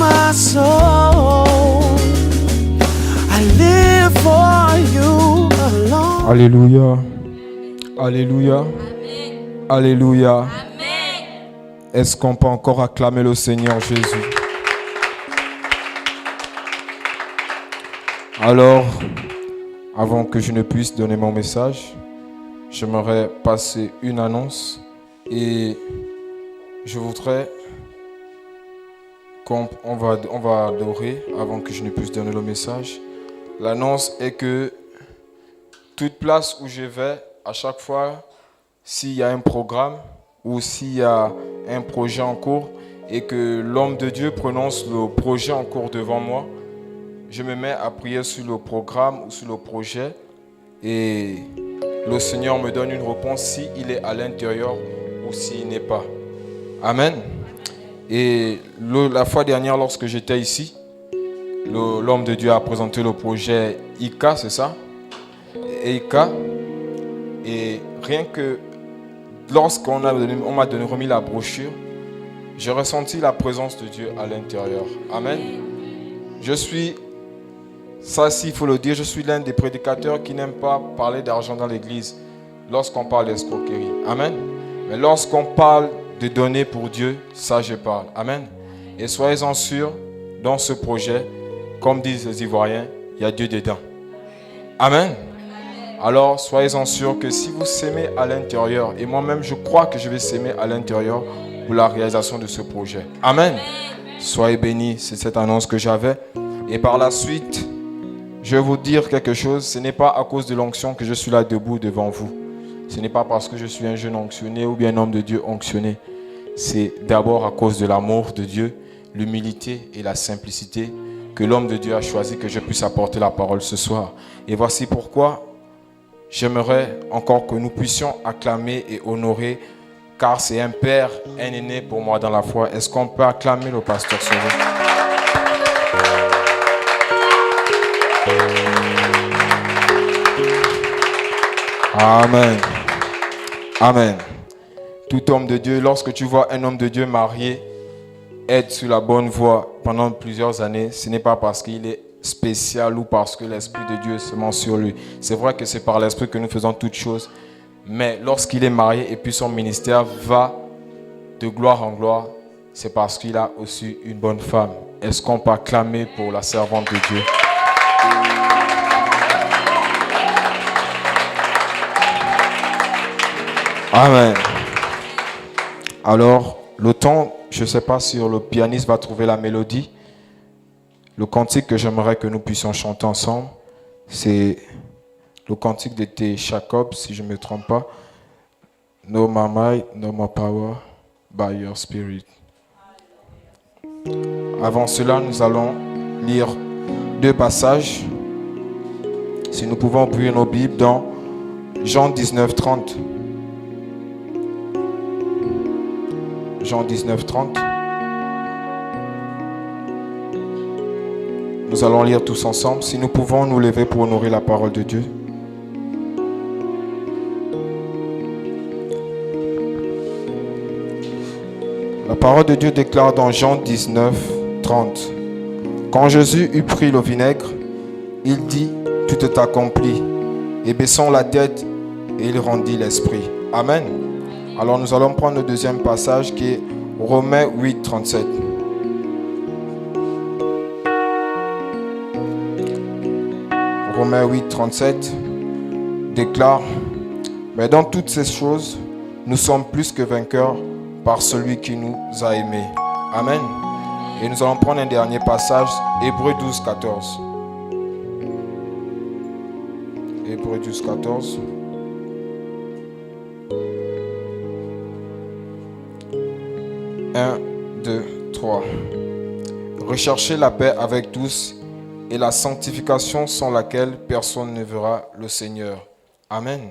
my soul. I live for you alone. Alléluia. Alléluia. Alléluia. Est-ce qu'on peut encore acclamer le Seigneur Jésus? Alors, avant que je ne puisse donner mon message, j'aimerais passer une annonce et je voudrais qu'on va adorer avant que je ne puisse donner le message. L'annonce est que toute place où je vais, à chaque fois, s'il y a un programme ou s'il y a un projet en cours et que l'homme de Dieu prononce le projet en cours devant moi, je me mets à prier sur le programme ou sur le projet et le Seigneur me donne une réponse s'il est à l'intérieur ou s'il n'est pas. Amen. Et la fois dernière, lorsque j'étais ici, l'homme de Dieu a présenté le projet ICA, c'est ça? ICA. Et rien que lorsqu'on m'a remis la brochure, j'ai ressenti la présence de Dieu à l'intérieur. Amen. Ça, s'il faut le dire, je suis l'un des prédicateurs qui n'aime pas parler d'argent dans l'église lorsqu'on parle d'escroquerie. Amen. Mais lorsqu'on parle de donner pour Dieu, ça je parle. Amen. Et soyez-en sûrs, dans ce projet, comme disent les Ivoiriens, il y a Dieu dedans. Amen. Alors, soyez-en sûrs que si vous s'aimez à l'intérieur, et moi-même je crois que je vais s'aimer à l'intérieur pour la réalisation de ce projet. Amen. Soyez bénis, c'est cette annonce que j'avais. Et par la suite, je vais vous dire quelque chose. Ce n'est pas à cause de l'onction que je suis là debout devant vous. Ce n'est pas parce que je suis un jeune onctionné ou bien un homme de Dieu onctionné. C'est d'abord à cause de l'amour de Dieu, l'humilité et la simplicité que l'homme de Dieu a choisi que je puisse apporter la parole ce soir. Et voici pourquoi j'aimerais encore que nous puissions acclamer et honorer, car c'est un père, un aîné pour moi dans la foi. Est-ce qu'on peut acclamer le pasteur Sauvé? Amen. Amen. Tout homme de Dieu, lorsque tu vois un homme de Dieu marié être sur la bonne voie pendant plusieurs années, ce n'est pas parce qu'il est spécial ou parce que l'Esprit de Dieu est seulement sur lui. C'est vrai que c'est par l'Esprit que nous faisons toutes choses, mais lorsqu'il est marié et puis son ministère va de gloire en gloire, c'est parce qu'il a aussi une bonne femme. Est-ce qu'on peut acclamer pour la servante de Dieu? Amen. Alors, le temps, je ne sais pas si le pianiste va trouver la mélodie. Le cantique que j'aimerais que nous puissions chanter ensemble, c'est le cantique de T. Jacob, si je ne me trompe pas. No more might, no more power, by your spirit. Avant cela, nous allons lire 2 passages. Si nous pouvons ouvrir nos Bibles dans Jean 19, 30. Jean 19, 30. Nous allons lire tous ensemble. Si nous pouvons nous lever pour honorer la parole de Dieu. La parole de Dieu déclare dans Jean 19, 30. Quand Jésus eut pris le vinaigre, il dit, tout est accompli. Et baissant la tête, il rendit l'esprit. Amen. Alors nous allons prendre le deuxième passage qui est Romains 8, 37. Romains 8, 37 déclare, mais dans toutes ces choses, nous sommes plus que vainqueurs par celui qui nous a aimés. Amen. Et nous allons prendre un dernier passage, Hébreux 12, 14. Hébreux 12, 14. 1, 2, 3. Recherchez la paix avec tous et la sanctification sans laquelle personne ne verra le Seigneur. Amen.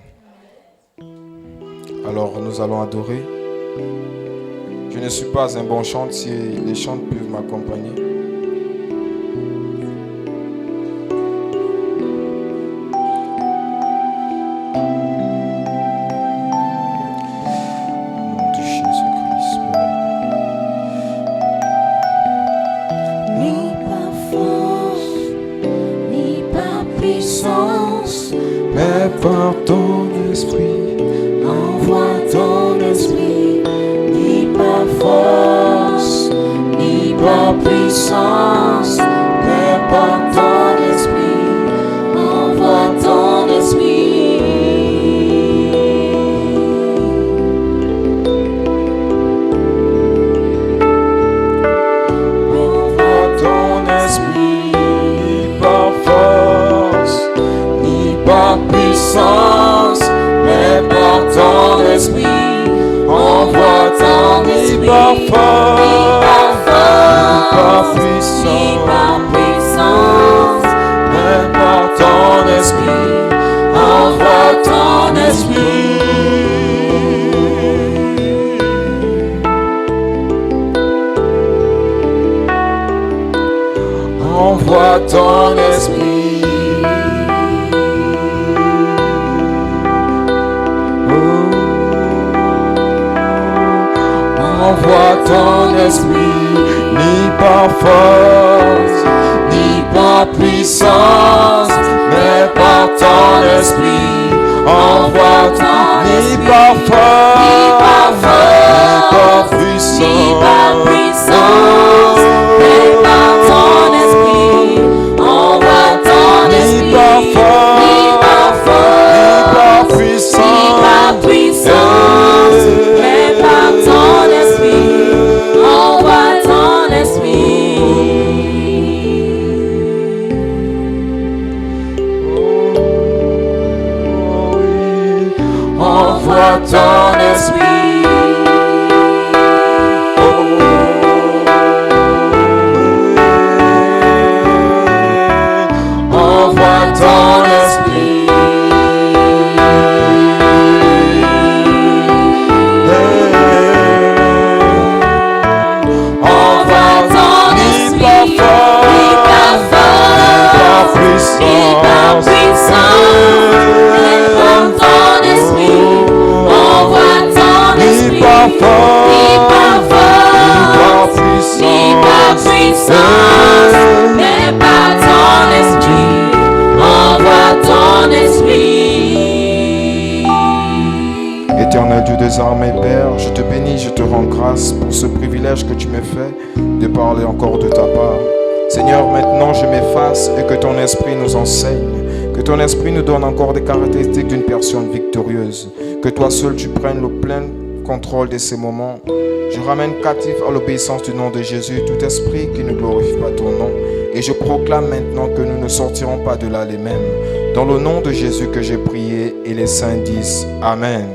Alors nous allons adorer. Je ne suis pas un bon chanteur, si les chants peuvent m'accompagner. esprit, ni par force, ni par puissance, mais par ton esprit. Envoie ton esprit. Envoie ton esprit, ni par force, ni par puissance, mais par ton esprit. Envoie ton esprit, ni par force, ni par puissance, mais par ton esprit. Envoie ton esprit. Envoie ton esprit. Envoie ton esprit, ni par force, ni par puissance, mais par ton esprit. Envoie ton esprit, ni par force, ni par puissance, mais par ton esprit. Envoie ton esprit, ni par force, ni par puissance, Mais par ton esprit, envoie ton esprit. Envoie ton esprit. Envoie ton esprit. Envoie ton esprit. Ni par force, ni par puissance, Mais par ton esprit, envoie ton esprit. ni par force, Ni par puissance, mais par ton esprit, envoie ton esprit. Éternel Dieu des armées, Père, je te bénis, je te rends grâce pour ce privilège que tu me fais de parler encore de ta part. Seigneur, maintenant je m'efface et que ton esprit nous enseigne, que ton esprit nous donne encore des caractéristiques d'une personne victorieuse, que toi seul tu prennes le plein contrôle de ces moments. Je ramène captif à l'obéissance du nom de Jésus tout esprit qui ne glorifie pas ton nom. Et je proclame maintenant que nous ne sortirons pas de là les mêmes. Dans le nom de Jésus que j'ai prié, et les saints disent Amen.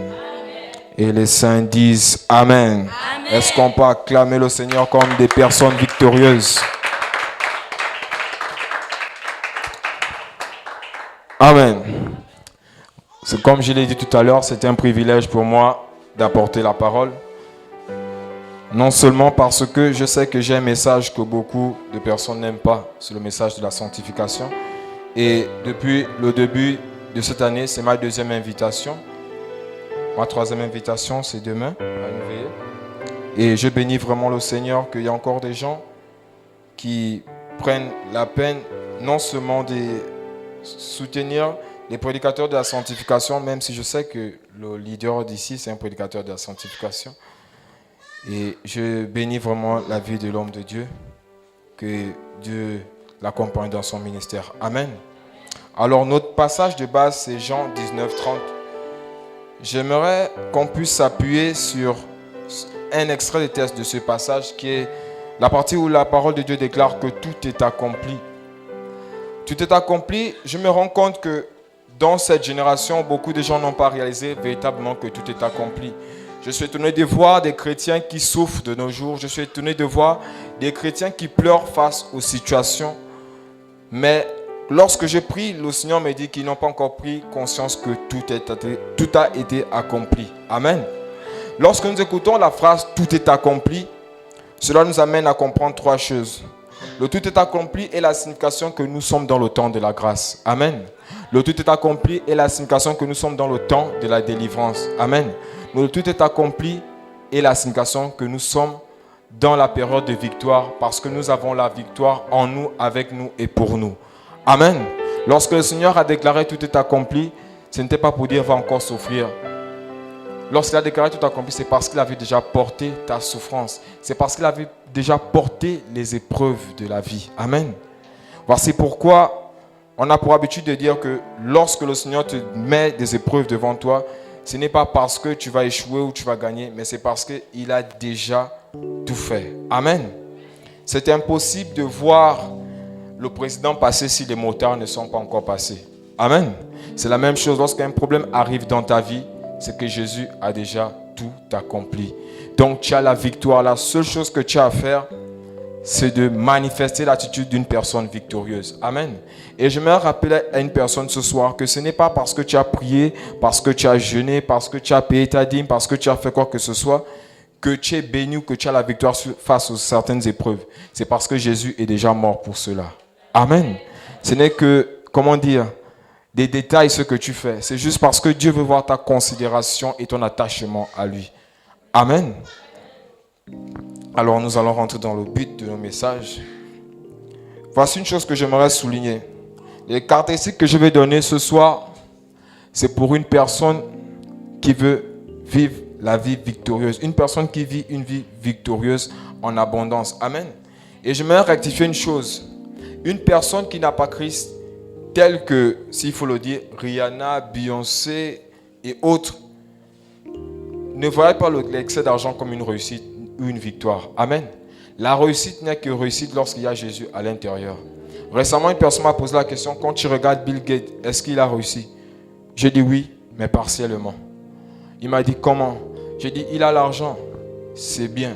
Et les saints disent Amen. Est-ce qu'on peut acclamer le Seigneur comme des personnes victorieuses? Amen. C'est comme je l'ai dit tout à l'heure, c'est un privilège pour moi d'apporter la parole. Non seulement parce que je sais que j'ai un message que beaucoup de personnes n'aiment pas, c'est le message de la sanctification. Et depuis le début de cette année, c'est ma deuxième invitation. Ma troisième invitation, c'est demain, à une veillée. Et je bénis vraiment le Seigneur qu'il y a encore des gens qui prennent la peine non seulement de soutenir les prédicateurs de la sanctification, même si je sais que le leader d'ici, c'est un prédicateur de la sanctification. Et je bénis vraiment la vie de l'homme de Dieu, que Dieu l'accompagne dans son ministère. Amen. Alors notre passage de base, c'est Jean 19, 30. J'aimerais qu'on puisse s'appuyer sur un extrait de texte de ce passage qui est la partie où la parole de Dieu déclare que tout est accompli. Tout est accompli. Je me rends compte que dans cette génération, beaucoup de gens n'ont pas réalisé véritablement que tout est accompli. Je suis étonné de voir des chrétiens qui souffrent de nos jours. Je suis étonné de voir des chrétiens qui pleurent face aux situations. Mais lorsque je prie, le Seigneur me dit qu'ils n'ont pas encore pris conscience que tout a été accompli. Amen. Lorsque nous écoutons la phrase « tout est accompli », cela nous amène à comprendre trois choses. Le tout est accompli est la signification que nous sommes dans le temps de la grâce. Amen. Le tout est accompli est la signification que nous sommes dans le temps de la délivrance. Amen. Le tout est accompli est la signification que nous sommes dans la période de victoire parce que nous avons la victoire en nous, avec nous et pour nous. Amen. Lorsque le Seigneur a déclaré tout est accompli, ce n'était pas pour dire va encore souffrir. Lorsqu'il a déclaré tout accompli, c'est parce qu'il avait déjà porté ta souffrance. C'est parce qu'il avait déjà porté les épreuves de la vie. Amen. Voici pourquoi on a pour habitude de dire que lorsque le Seigneur te met des épreuves devant toi, ce n'est pas parce que tu vas échouer ou tu vas gagner, mais c'est parce qu'il a déjà tout fait. Amen. C'est impossible de voir le président passer si les motards ne sont pas encore passés. Amen. C'est la même chose lorsqu'un problème arrive dans ta vie, c'est que Jésus a déjà tout accompli. Donc tu as la victoire. La seule chose que tu as à faire, c'est de manifester l'attitude d'une personne victorieuse. Amen. Et je me rappelle à une personne ce soir que ce n'est pas parce que tu as prié, parce que tu as jeûné, parce que tu as payé ta dîme, parce que tu as fait quoi que ce soit, que tu es béni ou que tu as la victoire face aux certaines épreuves. C'est parce que Jésus est déjà mort pour cela. Amen. Ce n'est que, comment dire, des détails ce que tu fais. C'est juste parce que Dieu veut voir ta considération et ton attachement à lui. Amen. Alors nous allons rentrer dans le but de nos messages. Voici une chose que j'aimerais souligner. Les caractéristiques que je vais donner ce soir, c'est pour une personne qui veut vivre la vie victorieuse. Une personne qui vit une vie victorieuse en abondance. Amen. Et j'aimerais rectifier une chose. Une personne qui n'a pas Christ, telle que, s'il faut le dire, Rihanna, Beyoncé et autres, ne voyez pas l'excès d'argent comme une réussite ou une victoire. Amen. La réussite n'est que réussite lorsqu'il y a Jésus à l'intérieur. Récemment, une personne m'a posé la question, quand tu regardes Bill Gates, est-ce qu'il a réussi? J'ai dit oui, mais partiellement. Il m'a dit comment? J'ai dit, il a l'argent, c'est bien.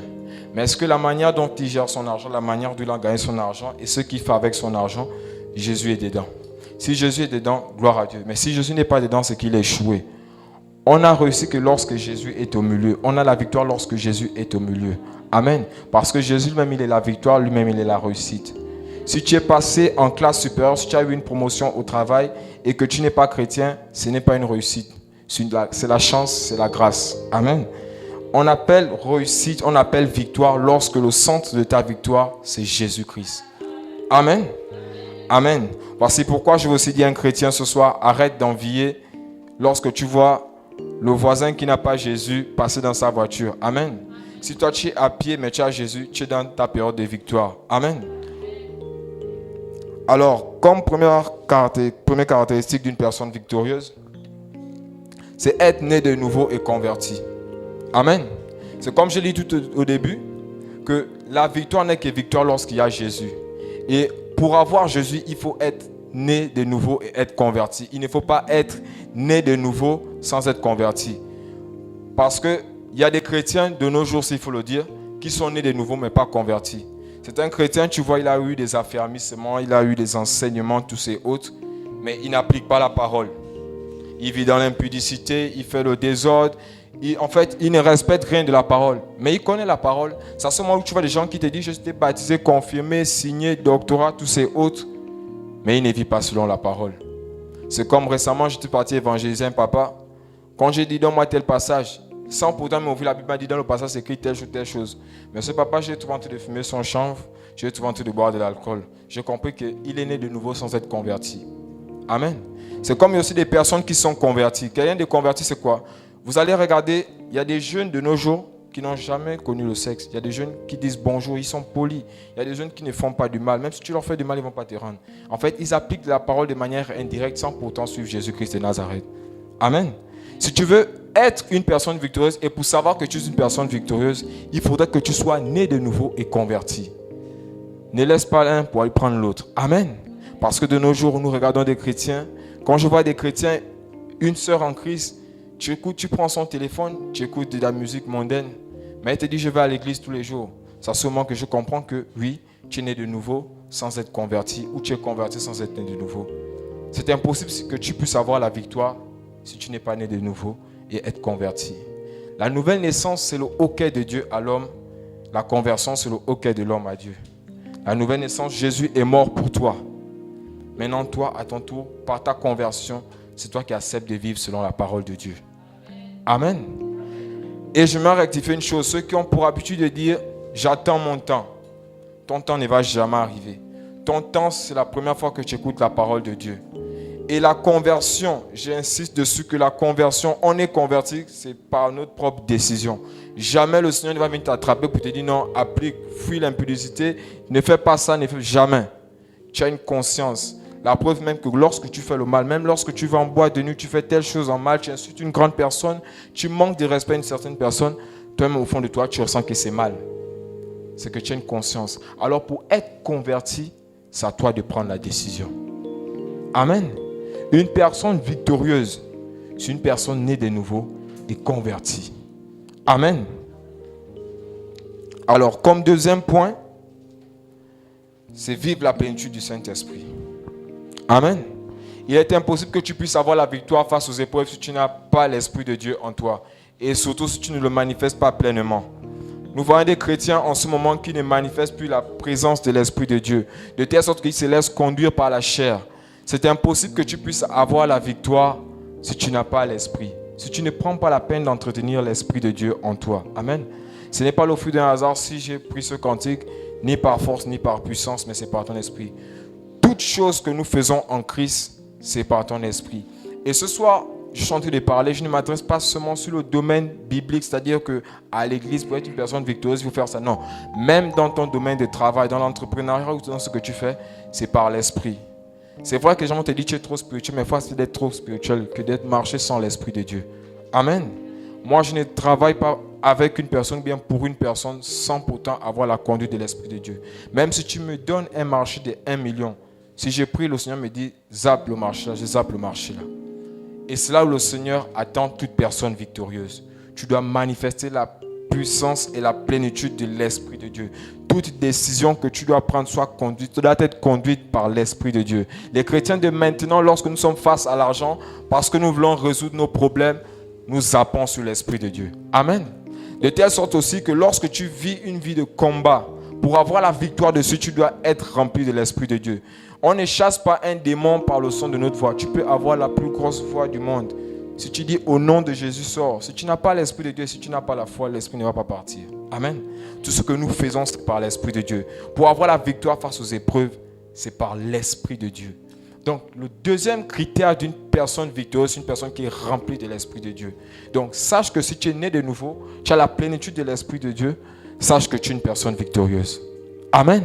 Mais est-ce que la manière dont il gère son argent, la manière dont il a gagné son argent et ce qu'il fait avec son argent, Jésus est dedans. Si Jésus est dedans, gloire à Dieu. Mais si Jésus n'est pas dedans, c'est qu'il a échoué. On a réussi que lorsque Jésus est au milieu. On a la victoire lorsque Jésus est au milieu. Amen. Parce que Jésus lui-même, il est la victoire, lui-même, il est la réussite. Si tu es passé en classe supérieure, si tu as eu une promotion au travail et que tu n'es pas chrétien, ce n'est pas une réussite. C'est la chance, c'est la grâce. Amen. On appelle réussite, on appelle victoire lorsque le centre de ta victoire, c'est Jésus-Christ. Amen. Amen. Voici pourquoi je veux aussi dire à un chrétien ce soir, arrête d'envier lorsque tu vois le voisin qui n'a pas Jésus passer dans sa voiture. Amen. Si toi tu es à pied mais tu as Jésus, tu es dans ta période de victoire. Amen. Alors, comme première caractéristique d'une personne victorieuse, c'est être né de nouveau et converti. Amen. C'est comme je l'ai dit tout au début, que la victoire n'est que victoire lorsqu'il y a Jésus. Et pour avoir Jésus, il faut être né de nouveau et être converti. Il ne faut pas être né de nouveau sans être converti. Parce qu'il y a des chrétiens de nos jours, s'il faut le dire, qui sont nés de nouveau mais pas convertis. C'est un chrétien, tu vois, il a eu des affermissements, il a eu des enseignements, tous ces autres, mais il n'applique pas la parole. Il vit dans l'impudicité, il fait le désordre. En fait, il ne respecte rien de la parole. Mais il connaît la parole. C'est à ce moment où tu vois des gens qui te disent, je t'ai baptisé, confirmé, signé, doctorat, tous ces autres. Mais il ne vit pas selon la parole. C'est comme récemment, j'étais parti évangéliser un papa. Quand j'ai dit, donne-moi tel passage, sans pourtant m'ouvrir la Bible, il m'a dit, dans le passage, c'est écrit telle chose. Mais ce papa, j'ai trouvé en train de fumer son chanvre, j'ai trouvé en train de boire de l'alcool. J'ai compris qu'il est né de nouveau sans être converti. Amen. C'est comme il y a aussi des personnes qui sont converties. Quelqu'un de converti, c'est quoi? Vous allez regarder, il y a des jeunes de nos jours qui n'ont jamais connu le sexe. Il y a des jeunes qui disent bonjour, ils sont polis. Il y a des jeunes qui ne font pas du mal. Même si tu leur fais du mal, ils ne vont pas te rendre. En fait, ils appliquent la parole de manière indirecte sans pourtant suivre Jésus-Christ de Nazareth. Amen. Si tu veux être une personne victorieuse et pour savoir que tu es une personne victorieuse, il faudrait que tu sois né de nouveau et converti. Ne laisse pas l'un pour aller prendre l'autre. Amen. Parce que de nos jours, nous regardons des chrétiens. Quand je vois des chrétiens, une sœur en Christ, tu écoutes, tu prends son téléphone, tu écoutes de la musique mondaine, mais elle te dit je vais à l'église tous les jours. C'est à ce moment que je comprends que oui, tu es né de nouveau sans être converti ou tu es converti sans être né de nouveau. C'est impossible que tu puisses avoir la victoire si tu n'es pas né de nouveau et être converti. La nouvelle naissance, c'est le hoquet de Dieu à l'homme. La conversion, c'est le hoquet de l'homme à Dieu. La nouvelle naissance, Jésus est mort pour toi. Maintenant, toi, à ton tour, par ta conversion, c'est toi qui acceptes de vivre selon la parole de Dieu. Amen. Et je me rectifie une chose. Ceux qui ont pour habitude de dire « j'attends mon temps », ton temps ne va jamais arriver. Ton temps, c'est la première fois que tu écoutes la parole de Dieu. Et la conversion, j'insiste dessus que la conversion, on est converti, c'est par notre propre décision. Jamais le Seigneur ne va venir t'attraper pour te dire non, applique, fuis l'impudicité, ne fais pas ça, jamais. Tu as une conscience. La preuve même que lorsque tu fais le mal, même lorsque tu vas en boîte de nuit, tu fais telle chose en mal, tu insultes une grande personne, tu manques de respect à une certaine personne, toi-même au fond de toi, tu ressens que c'est mal. C'est que tu as une conscience. Alors pour être converti, c'est à toi de prendre la décision. Amen. Une personne victorieuse, c'est une personne née de nouveau et convertie. Amen. Alors, comme deuxième point, c'est vivre la plénitude du Saint-Esprit. Amen. Il est impossible que tu puisses avoir la victoire face aux épreuves si tu n'as pas l'Esprit de Dieu en toi. Et surtout si tu ne le manifestes pas pleinement. Nous voyons des chrétiens en ce moment qui ne manifestent plus la présence de l'Esprit de Dieu. De telle sorte qu'ils se laissent conduire par la chair. C'est impossible que tu puisses avoir la victoire si tu n'as pas l'Esprit. Si tu ne prends pas la peine d'entretenir l'Esprit de Dieu en toi. Amen. Ce n'est pas le fruit d'un hasard si j'ai pris ce cantique, ni par force, ni par puissance, mais c'est par ton Esprit. Toute chose que nous faisons en Christ, c'est par ton Esprit. Et ce soir, je suis en train de parler, je ne m'adresse pas seulement sur le domaine biblique, c'est-à-dire qu'à l'église, pour être une personne victorieuse, il faut faire ça. Non, même dans ton domaine de travail, dans l'entrepreneuriat ou dans ce que tu fais, c'est par l'Esprit. C'est vrai que les gens vont te dire que tu es trop spirituel, mais il faut essayer d'être trop spirituel que d'être marché sans l'Esprit de Dieu. Amen. Moi, je ne travaille pas avec une personne, bien pour une personne, sans pourtant avoir la conduite de l'Esprit de Dieu. Même si tu me donnes un marché de 1 million, si j'ai pris, le Seigneur me dit, zappe le marché là, je zappe le marché là. Et c'est là où le Seigneur attend toute personne victorieuse. Tu dois manifester la puissance et la plénitude de l'Esprit de Dieu. Toute décision que tu dois prendre doit être conduite par l'Esprit de Dieu. Les chrétiens de maintenant, lorsque nous sommes face à l'argent, parce que nous voulons résoudre nos problèmes, nous zappons sur l'Esprit de Dieu. Amen. De telle sorte aussi que lorsque tu vis une vie de combat, pour avoir la victoire dessus, tu dois être rempli de l'Esprit de Dieu. On ne chasse pas un démon par le son de notre voix. Tu peux avoir la plus grosse voix du monde. Si tu dis au nom de Jésus, sors. Si tu n'as pas l'Esprit de Dieu, si tu n'as pas la foi, l'Esprit ne va pas partir. Amen. Tout ce que nous faisons, c'est par l'Esprit de Dieu. Pour avoir la victoire face aux épreuves, c'est par l'Esprit de Dieu. Donc, le deuxième critère d'une personne victorieuse, c'est une personne qui est remplie de l'Esprit de Dieu. Donc, sache que si tu es né de nouveau, tu as la plénitude de l'Esprit de Dieu, sache que tu es une personne victorieuse. Amen.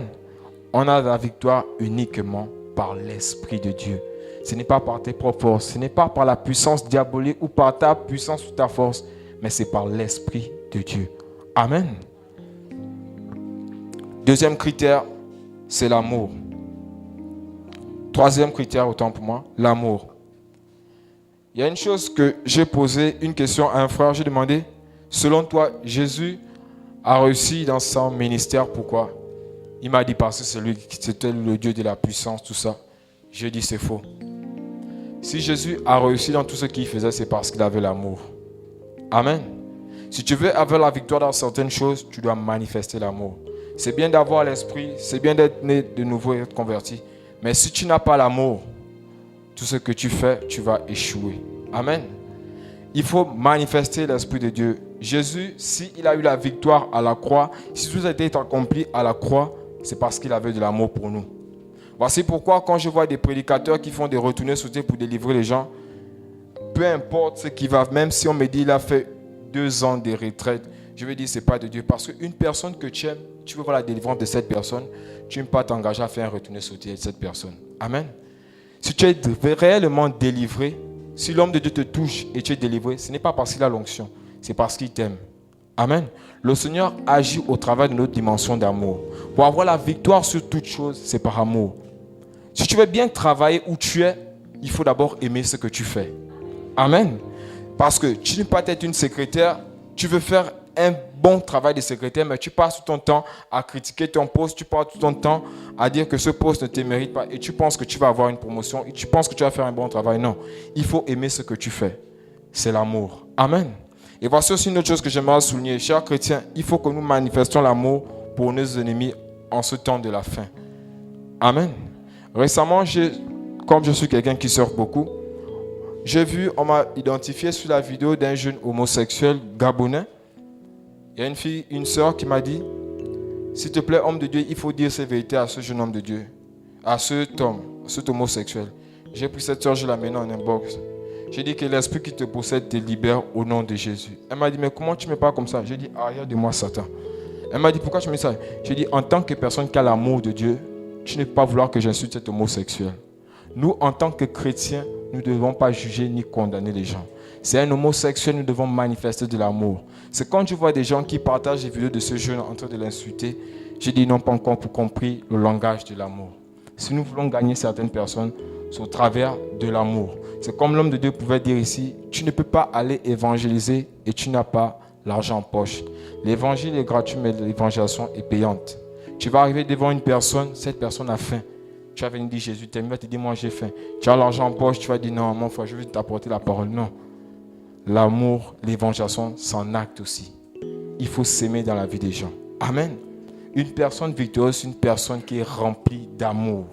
On a la victoire uniquement par l'Esprit de Dieu. Ce n'est pas par tes propres forces, ce n'est pas par la puissance diabolique ou par ta puissance ou ta force, mais c'est par l'Esprit de Dieu. Amen. Deuxième critère, c'est l'amour. Troisième critère, autant pour moi, l'amour. Il y a une chose que j'ai posé, une question à un frère, j'ai demandé, selon toi, Jésus a réussi dans son ministère, pourquoi? Il m'a dit parce que c'est lui qui était le Dieu de la puissance, tout ça. J'ai dit c'est faux. Si Jésus a réussi dans tout ce qu'il faisait, c'est parce qu'il avait l'amour. Amen. Si tu veux avoir la victoire dans certaines choses, tu dois manifester l'amour. C'est bien d'avoir l'esprit, c'est bien d'être né de nouveau et être converti. Mais si tu n'as pas l'amour, tout ce que tu fais, tu vas échouer. Amen. Il faut manifester l'Esprit de Dieu. Jésus, s'il a eu la victoire à la croix, si tout a été accompli à la croix, c'est parce qu'il avait de l'amour pour nous. Voici pourquoi quand je vois des prédicateurs qui font des retournées sauter pour délivrer les gens, peu importe ce qui va, même si on me dit qu'il a fait 2 ans de retraite, je vais dire c'est pas de Dieu. Parce qu'une personne que tu aimes, tu veux voir la délivrance de cette personne, tu ne peux pas t'engager à faire un retourné sauter de cette personne. Amen. Si tu es réellement délivré, si l'homme de Dieu te touche et tu es délivré, ce n'est pas parce qu'il a l'onction, c'est parce qu'il t'aime. Amen. Le Seigneur agit au travers de notre dimension d'amour. Pour avoir la victoire sur toute chose, c'est par amour. Si tu veux bien travailler où tu es, il faut d'abord aimer ce que tu fais. Amen. Parce que tu ne peux pas être une secrétaire, tu veux faire un bon travail de secrétaire, mais tu passes tout ton temps à critiquer ton poste, tu passes tout ton temps à dire que ce poste ne te mérite pas et tu penses que tu vas avoir une promotion et tu penses que tu vas faire un bon travail. Non, il faut aimer ce que tu fais. C'est l'amour. Amen. Et voici aussi une autre chose que j'aimerais souligner. Chers chrétiens, il faut que nous manifestions l'amour pour nos ennemis en ce temps de la fin. Amen. Récemment, comme je suis quelqu'un qui sort beaucoup, j'ai vu, on m'a identifié sur la vidéo d'un jeune homosexuel gabonais. Il y a une fille, une sœur qui m'a dit, s'il te plaît, homme de Dieu, il faut dire ces vérités à ce jeune homme de Dieu, à cet homme, à cet homosexuel. J'ai pris cette soeur, je l'ai amenée en inbox. J'ai dit que l'esprit qui te possède te libère au nom de Jésus. Elle m'a dit, mais comment tu me parles comme ça? J'ai dit, arrière de moi, Satan. Elle m'a dit, pourquoi tu me dis ça? J'ai dit, en tant que personne qui a l'amour de Dieu, tu ne peux pas vouloir que j'insulte cet homosexuel. Nous, en tant que chrétiens, nous ne devons pas juger ni condamner les gens. C'est un homosexuel, nous devons manifester de l'amour. C'est quand je vois des gens qui partagent des vidéos de ce jeune en train de l'insulter, j'ai dit, ils n'ont pas encore compris le langage de l'amour. Si nous voulons gagner certaines personnes, c'est au travers de l'amour. C'est comme l'homme de Dieu pouvait dire ici, tu ne peux pas aller évangéliser et tu n'as pas l'argent en poche. L'évangile est gratuit, mais l'évangélisation est payante. Tu vas arriver devant une personne, cette personne a faim. Tu vas venir dire Jésus t'aime, il va te dire moi j'ai faim. Tu as l'argent en poche, tu vas dire non mon frère, je vais t'apporter la parole. Non. L'amour, l'évangélisation, c'est un acte aussi. Il faut s'aimer dans la vie des gens. Amen. Une personne victorieuse, c'est une personne qui est remplie d'amour.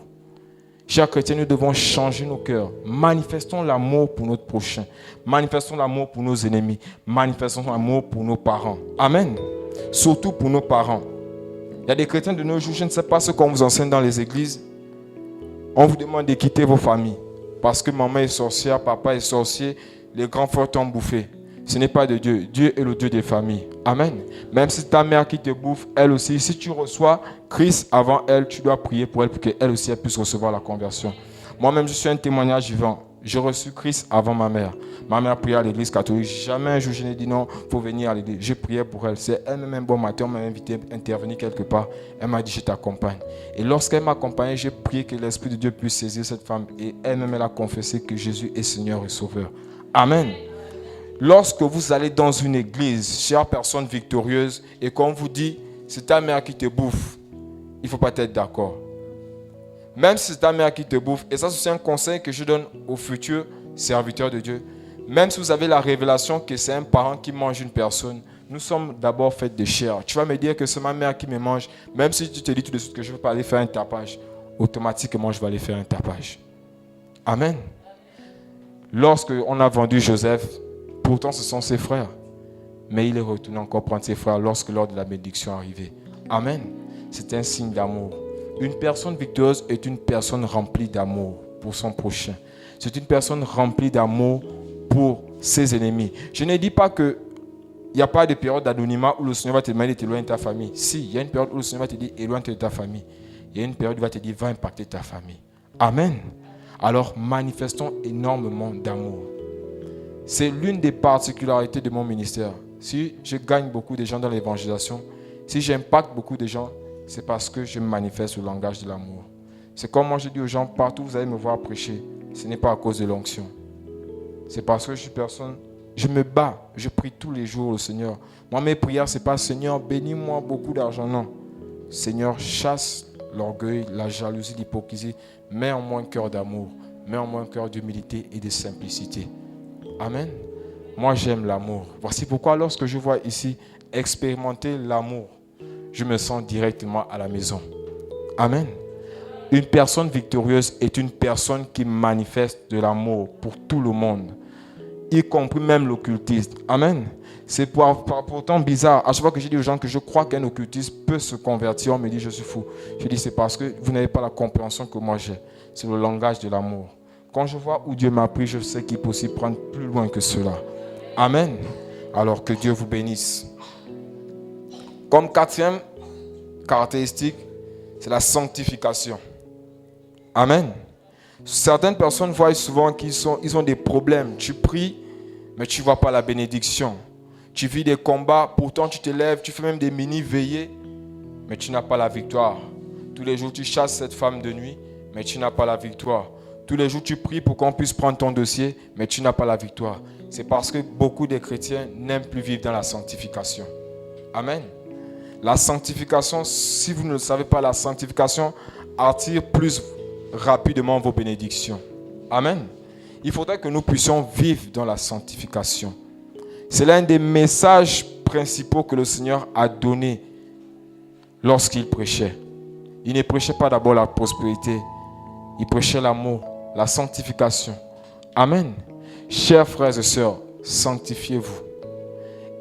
Chers chrétiens, nous devons changer nos cœurs. Manifestons l'amour pour notre prochain. Manifestons l'amour pour nos ennemis. Manifestons l'amour pour nos parents. Amen. Surtout pour nos parents. Il y a des chrétiens de nos jours, je ne sais pas ce qu'on vous enseigne dans les églises. On vous demande de quitter vos familles. Parce que maman est sorcière, papa est sorcier, les grands frères t'ont bouffé. Ce n'est pas de Dieu. Dieu est le Dieu des familles. Amen. Même si ta mère qui te bouffe, elle aussi, si tu reçois Christ avant elle, tu dois prier pour elle pour qu'elle aussi puisse recevoir la conversion. Moi-même, je suis un témoignage vivant. J'ai reçu Christ avant ma mère. Ma mère priait à l'église catholique. Jamais un jour je n'ai dit non, il faut venir à l'église. Je priais pour elle. C'est elle-même un bon matin, on m'a invité à intervenir quelque part. Elle m'a dit je t'accompagne. Et lorsqu'elle m'a accompagné, j'ai prié que l'Esprit de Dieu puisse saisir cette femme. Et elle-même, elle a confessé que Jésus est Seigneur et Sauveur. Amen. Lorsque vous allez dans une église, chère personne victorieuse, et qu'on vous dit, c'est ta mère qui te bouffe, il ne faut pas être d'accord. Même si c'est ta mère qui te bouffe, et ça c'est un conseil que je donne aux futurs serviteurs de Dieu, même si vous avez la révélation que c'est un parent qui mange une personne, nous sommes d'abord faits de chair. Tu vas me dire que c'est ma mère qui me mange, même si tu te dis tout de suite que je ne veux pas aller faire un tapage, automatiquement je vais aller faire un tapage. Amen. Lorsque on a vendu Joseph, pourtant, ce sont ses frères. Mais il est retourné encore prendre ses frères lorsque l'heure de la bénédiction est arrivée. Amen. C'est un signe d'amour. Une personne victorieuse est une personne remplie d'amour pour son prochain. C'est une personne remplie d'amour pour ses ennemis. Je ne dis pas qu'il n'y a pas de période d'anonymat où le Seigneur va te demander de t'éloigner de ta famille. Si, il y a une période où le Seigneur va te dire éloigne-toi de ta famille. Il y a une période où il va te dire va impacter ta famille. Amen. Alors manifestons énormément d'amour. C'est l'une des particularités de mon ministère. Si je gagne beaucoup de gens dans l'évangélisation, si j'impacte beaucoup de gens, c'est parce que je manifeste le langage de l'amour. C'est comme moi je dis aux gens, partout vous allez me voir prêcher, ce n'est pas à cause de l'onction. C'est parce que je suis personne, je me bats, je prie tous les jours au Seigneur. Moi mes prières, ce n'est pas Seigneur, bénis-moi beaucoup d'argent, non. Seigneur, chasse l'orgueil, la jalousie, l'hypocrisie, mets en moi un cœur d'amour, mets en moi un cœur d'humilité et de simplicité. Amen. Moi, j'aime l'amour. Voici pourquoi lorsque je vois ici expérimenter l'amour, je me sens directement à la maison. Amen. Une personne victorieuse est une personne qui manifeste de l'amour pour tout le monde, y compris même l'occultiste. Amen. C'est pourtant bizarre. À chaque fois que je dis aux gens que je crois qu'un occultiste peut se convertir, on me dit je suis fou. Je dis c'est parce que vous n'avez pas la compréhension que moi j'ai. C'est le langage de l'amour. Quand je vois où Dieu m'a pris, je sais qu'il peut aussi prendre plus loin que cela. Amen. Alors que Dieu vous bénisse. Comme quatrième caractéristique, c'est la sanctification. Amen. Certaines personnes voient souvent qu'ils ont des problèmes. Tu pries, mais tu ne vois pas la bénédiction. Tu vis des combats, pourtant tu te lèves, tu fais même des mini-veillées, mais tu n'as pas la victoire. Tous les jours, tu chasses cette femme de nuit, mais tu n'as pas la victoire. Tous les jours, tu pries pour qu'on puisse prendre ton dossier, mais tu n'as pas la victoire. C'est parce que beaucoup de chrétiens n'aiment plus vivre dans la sanctification. Amen. La sanctification, si vous ne le savez pas, la sanctification attire plus rapidement vos bénédictions. Amen. Il faudrait que nous puissions vivre dans la sanctification. C'est l'un des messages principaux que le Seigneur a donné lorsqu'il prêchait. Il ne prêchait pas d'abord la prospérité, il prêchait l'amour, la sanctification. Amen. Chers frères et sœurs, sanctifiez-vous.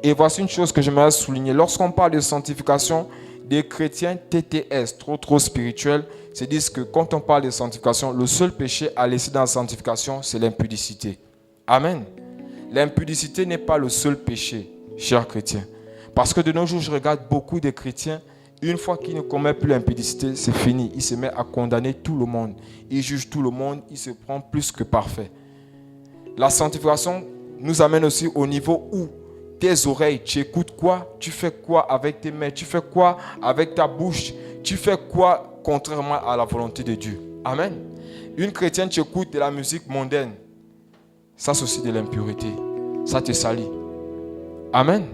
Et voici une chose que j'aimerais souligner. Lorsqu'on parle de sanctification, Des chrétiens TTS, trop spirituels, se disent que quand on parle de sanctification, le seul péché à laisser dans la sanctification, c'est l'impudicité. Amen. L'impudicité n'est pas le seul péché, chers chrétiens. Parce que de nos jours, je regarde beaucoup de chrétiens, une fois qu'ils ne commettent plus l'impudicité, c'est fini. Ils se mettent à condamner tout le monde. Ils jugent tout le monde, ils se prennent plus que parfait. La sanctification nous amène aussi au niveau où tes oreilles, tu écoutes quoi, tu fais quoi avec tes mains, tu fais quoi avec ta bouche, tu fais quoi contrairement à la volonté de Dieu. Amen. Une chrétienne, tu écoutes de la musique mondaine. Ça, c'est aussi de l'impureté. Ça te salit. Amen.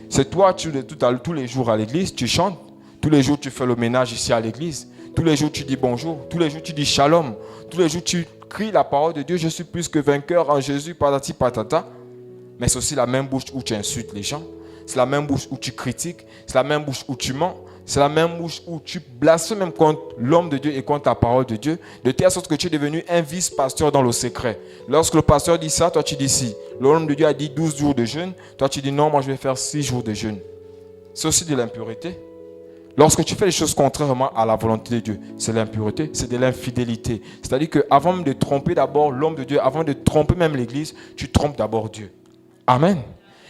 C'est toi, tous les jours à l'église, tu chantes. Tous les jours, tu fais le ménage ici à l'église. Tous les jours, tu dis bonjour. Tous les jours, tu dis shalom. Tous les jours, tu cries la parole de Dieu. Je suis plus que vainqueur en Jésus, patati patata. Mais c'est aussi la même bouche où tu insultes les gens. C'est la même bouche où tu critiques. C'est la même bouche où tu mens. C'est la même bouche où tu blasphèmes même contre l'homme de Dieu et contre la parole de Dieu. De telle sorte que tu es devenu un vice-pasteur dans le secret. Lorsque le pasteur dit ça, toi tu dis si. L'homme de Dieu a dit 12 jours de jeûne. Toi tu dis non, moi je vais faire 6 jours de jeûne. C'est aussi de l'impureté. Lorsque tu fais les choses contrairement à la volonté de Dieu, c'est l'impureté, c'est de l'infidélité. C'est-à-dire qu'avant de tromper d'abord l'homme de Dieu, avant de tromper même l'église, tu trompes d'abord Dieu. Amen.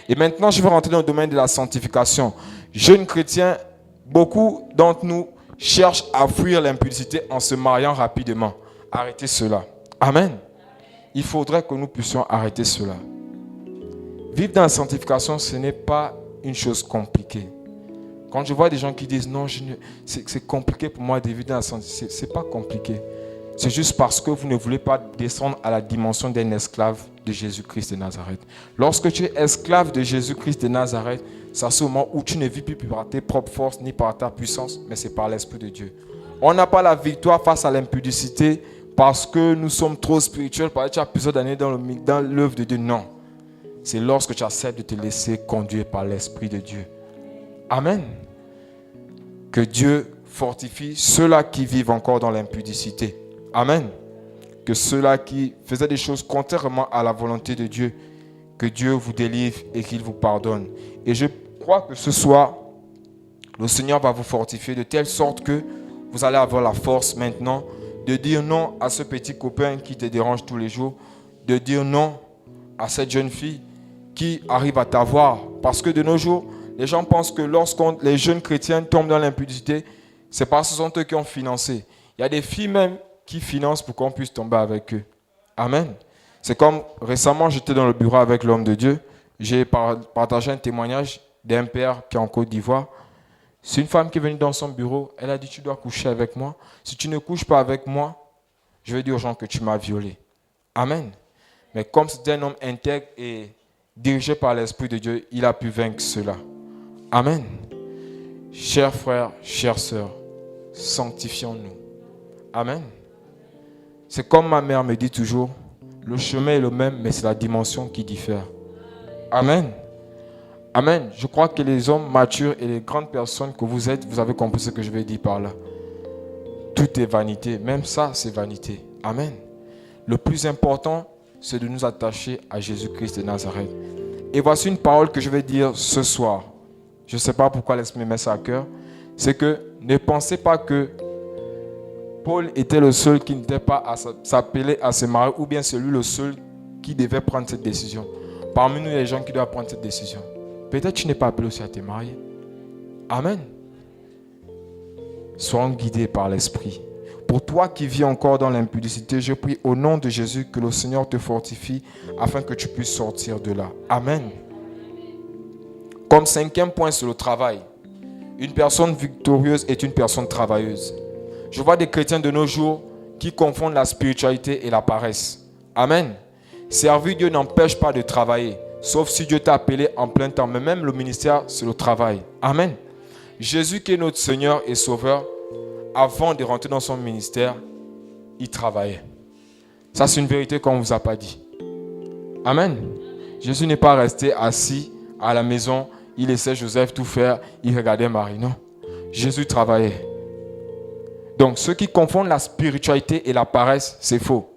Et maintenant, je vais rentrer dans le domaine de la sanctification. Jeunes chrétiens, beaucoup d'entre nous cherchent à fuir l'impudicité en se mariant rapidement. Arrêtez cela. Amen. Il faudrait que nous puissions arrêter cela. Vivre dans la sanctification, ce n'est pas une chose compliquée. Quand je vois des gens qui disent non, c'est compliqué pour moi de vivre dans la sanctification, ce n'est pas compliqué. C'est juste parce que vous ne voulez pas descendre à la dimension d'un esclave de Jésus-Christ de Nazareth. Lorsque tu es esclave de Jésus-Christ de Nazareth, c'est ce moment où tu ne vis plus par tes propres forces ni par ta puissance, mais c'est par l'Esprit de Dieu. On n'a pas la victoire face à l'impudicité parce que nous sommes trop spirituels, parce que tu as plusieurs années dans l'œuvre de Dieu. Non. C'est lorsque tu acceptes de te laisser conduire par l'Esprit de Dieu. Amen. Que Dieu fortifie ceux-là qui vivent encore dans l'impudicité. Amen. Que ceux-là qui faisaient des choses contrairement à la volonté de Dieu, que Dieu vous délivre et qu'il vous pardonne. Et je crois que ce soir, le Seigneur va vous fortifier de telle sorte que vous allez avoir la force maintenant de dire non à ce petit copain qui te dérange tous les jours, de dire non à cette jeune fille qui arrive à t'avoir. Parce que de nos jours, les gens pensent que lorsque les jeunes chrétiens tombent dans l'impudicité, c'est parce que ce sont eux qui ont financé. Il y a des filles même qui financent pour qu'on puisse tomber avec eux. Amen. C'est comme récemment, j'étais dans le bureau avec l'homme de Dieu. J'ai partagé un témoignage d'un père qui est en Côte d'Ivoire. C'est une femme qui est venue dans son bureau. Elle a dit, tu dois coucher avec moi. Si tu ne couches pas avec moi, je vais dire aux gens que tu m'as violé. Amen. Mais comme c'était un homme intègre et dirigé par l'Esprit de Dieu, il a pu vaincre cela. Amen. Chers frères, chères sœurs, sanctifions-nous. Amen. C'est comme ma mère me dit toujours, le chemin est le même, mais c'est la dimension qui diffère. Amen. Amen. Je crois que les hommes matures et les grandes personnes que vous êtes, vous avez compris ce que je vais dire par là. Tout est vanité. Même ça, c'est vanité. Amen. Le plus important, c'est de nous attacher à Jésus-Christ de Nazareth. Et voici une parole que je vais dire ce soir. Je ne sais pas pourquoi l'Esprit me met ça à cœur. C'est que ne pensez pas que Paul était le seul qui n'était pas à s'appeler à se marier, ou bien c'est lui le seul qui devait prendre cette décision. Parmi nous, il y a des gens qui doivent prendre cette décision. Peut-être tu n'es pas appelé aussi à te marier. Amen. Soyons guidés par l'Esprit. Pour toi qui vis encore dans l'impudicité, je prie au nom de Jésus que le Seigneur te fortifie afin que tu puisses sortir de là. Amen. Comme 5e point sur le travail. Une personne victorieuse est une personne travailleuse. Je vois des chrétiens de nos jours qui confondent la spiritualité et la paresse. Amen. Servir Dieu n'empêche pas de travailler, sauf si Dieu t'a appelé en plein temps. Mais même le ministère, c'est le travail. Amen. Jésus qui est notre Seigneur et Sauveur, avant de rentrer dans son ministère, il travaillait. Ça, c'est une vérité qu'on ne vous a pas dit. Amen. Jésus n'est pas resté assis à la maison, il laissait Joseph tout faire, il regardait Marie. Non. Jésus travaillait. Donc, ceux qui confondent la spiritualité et la paresse, c'est faux.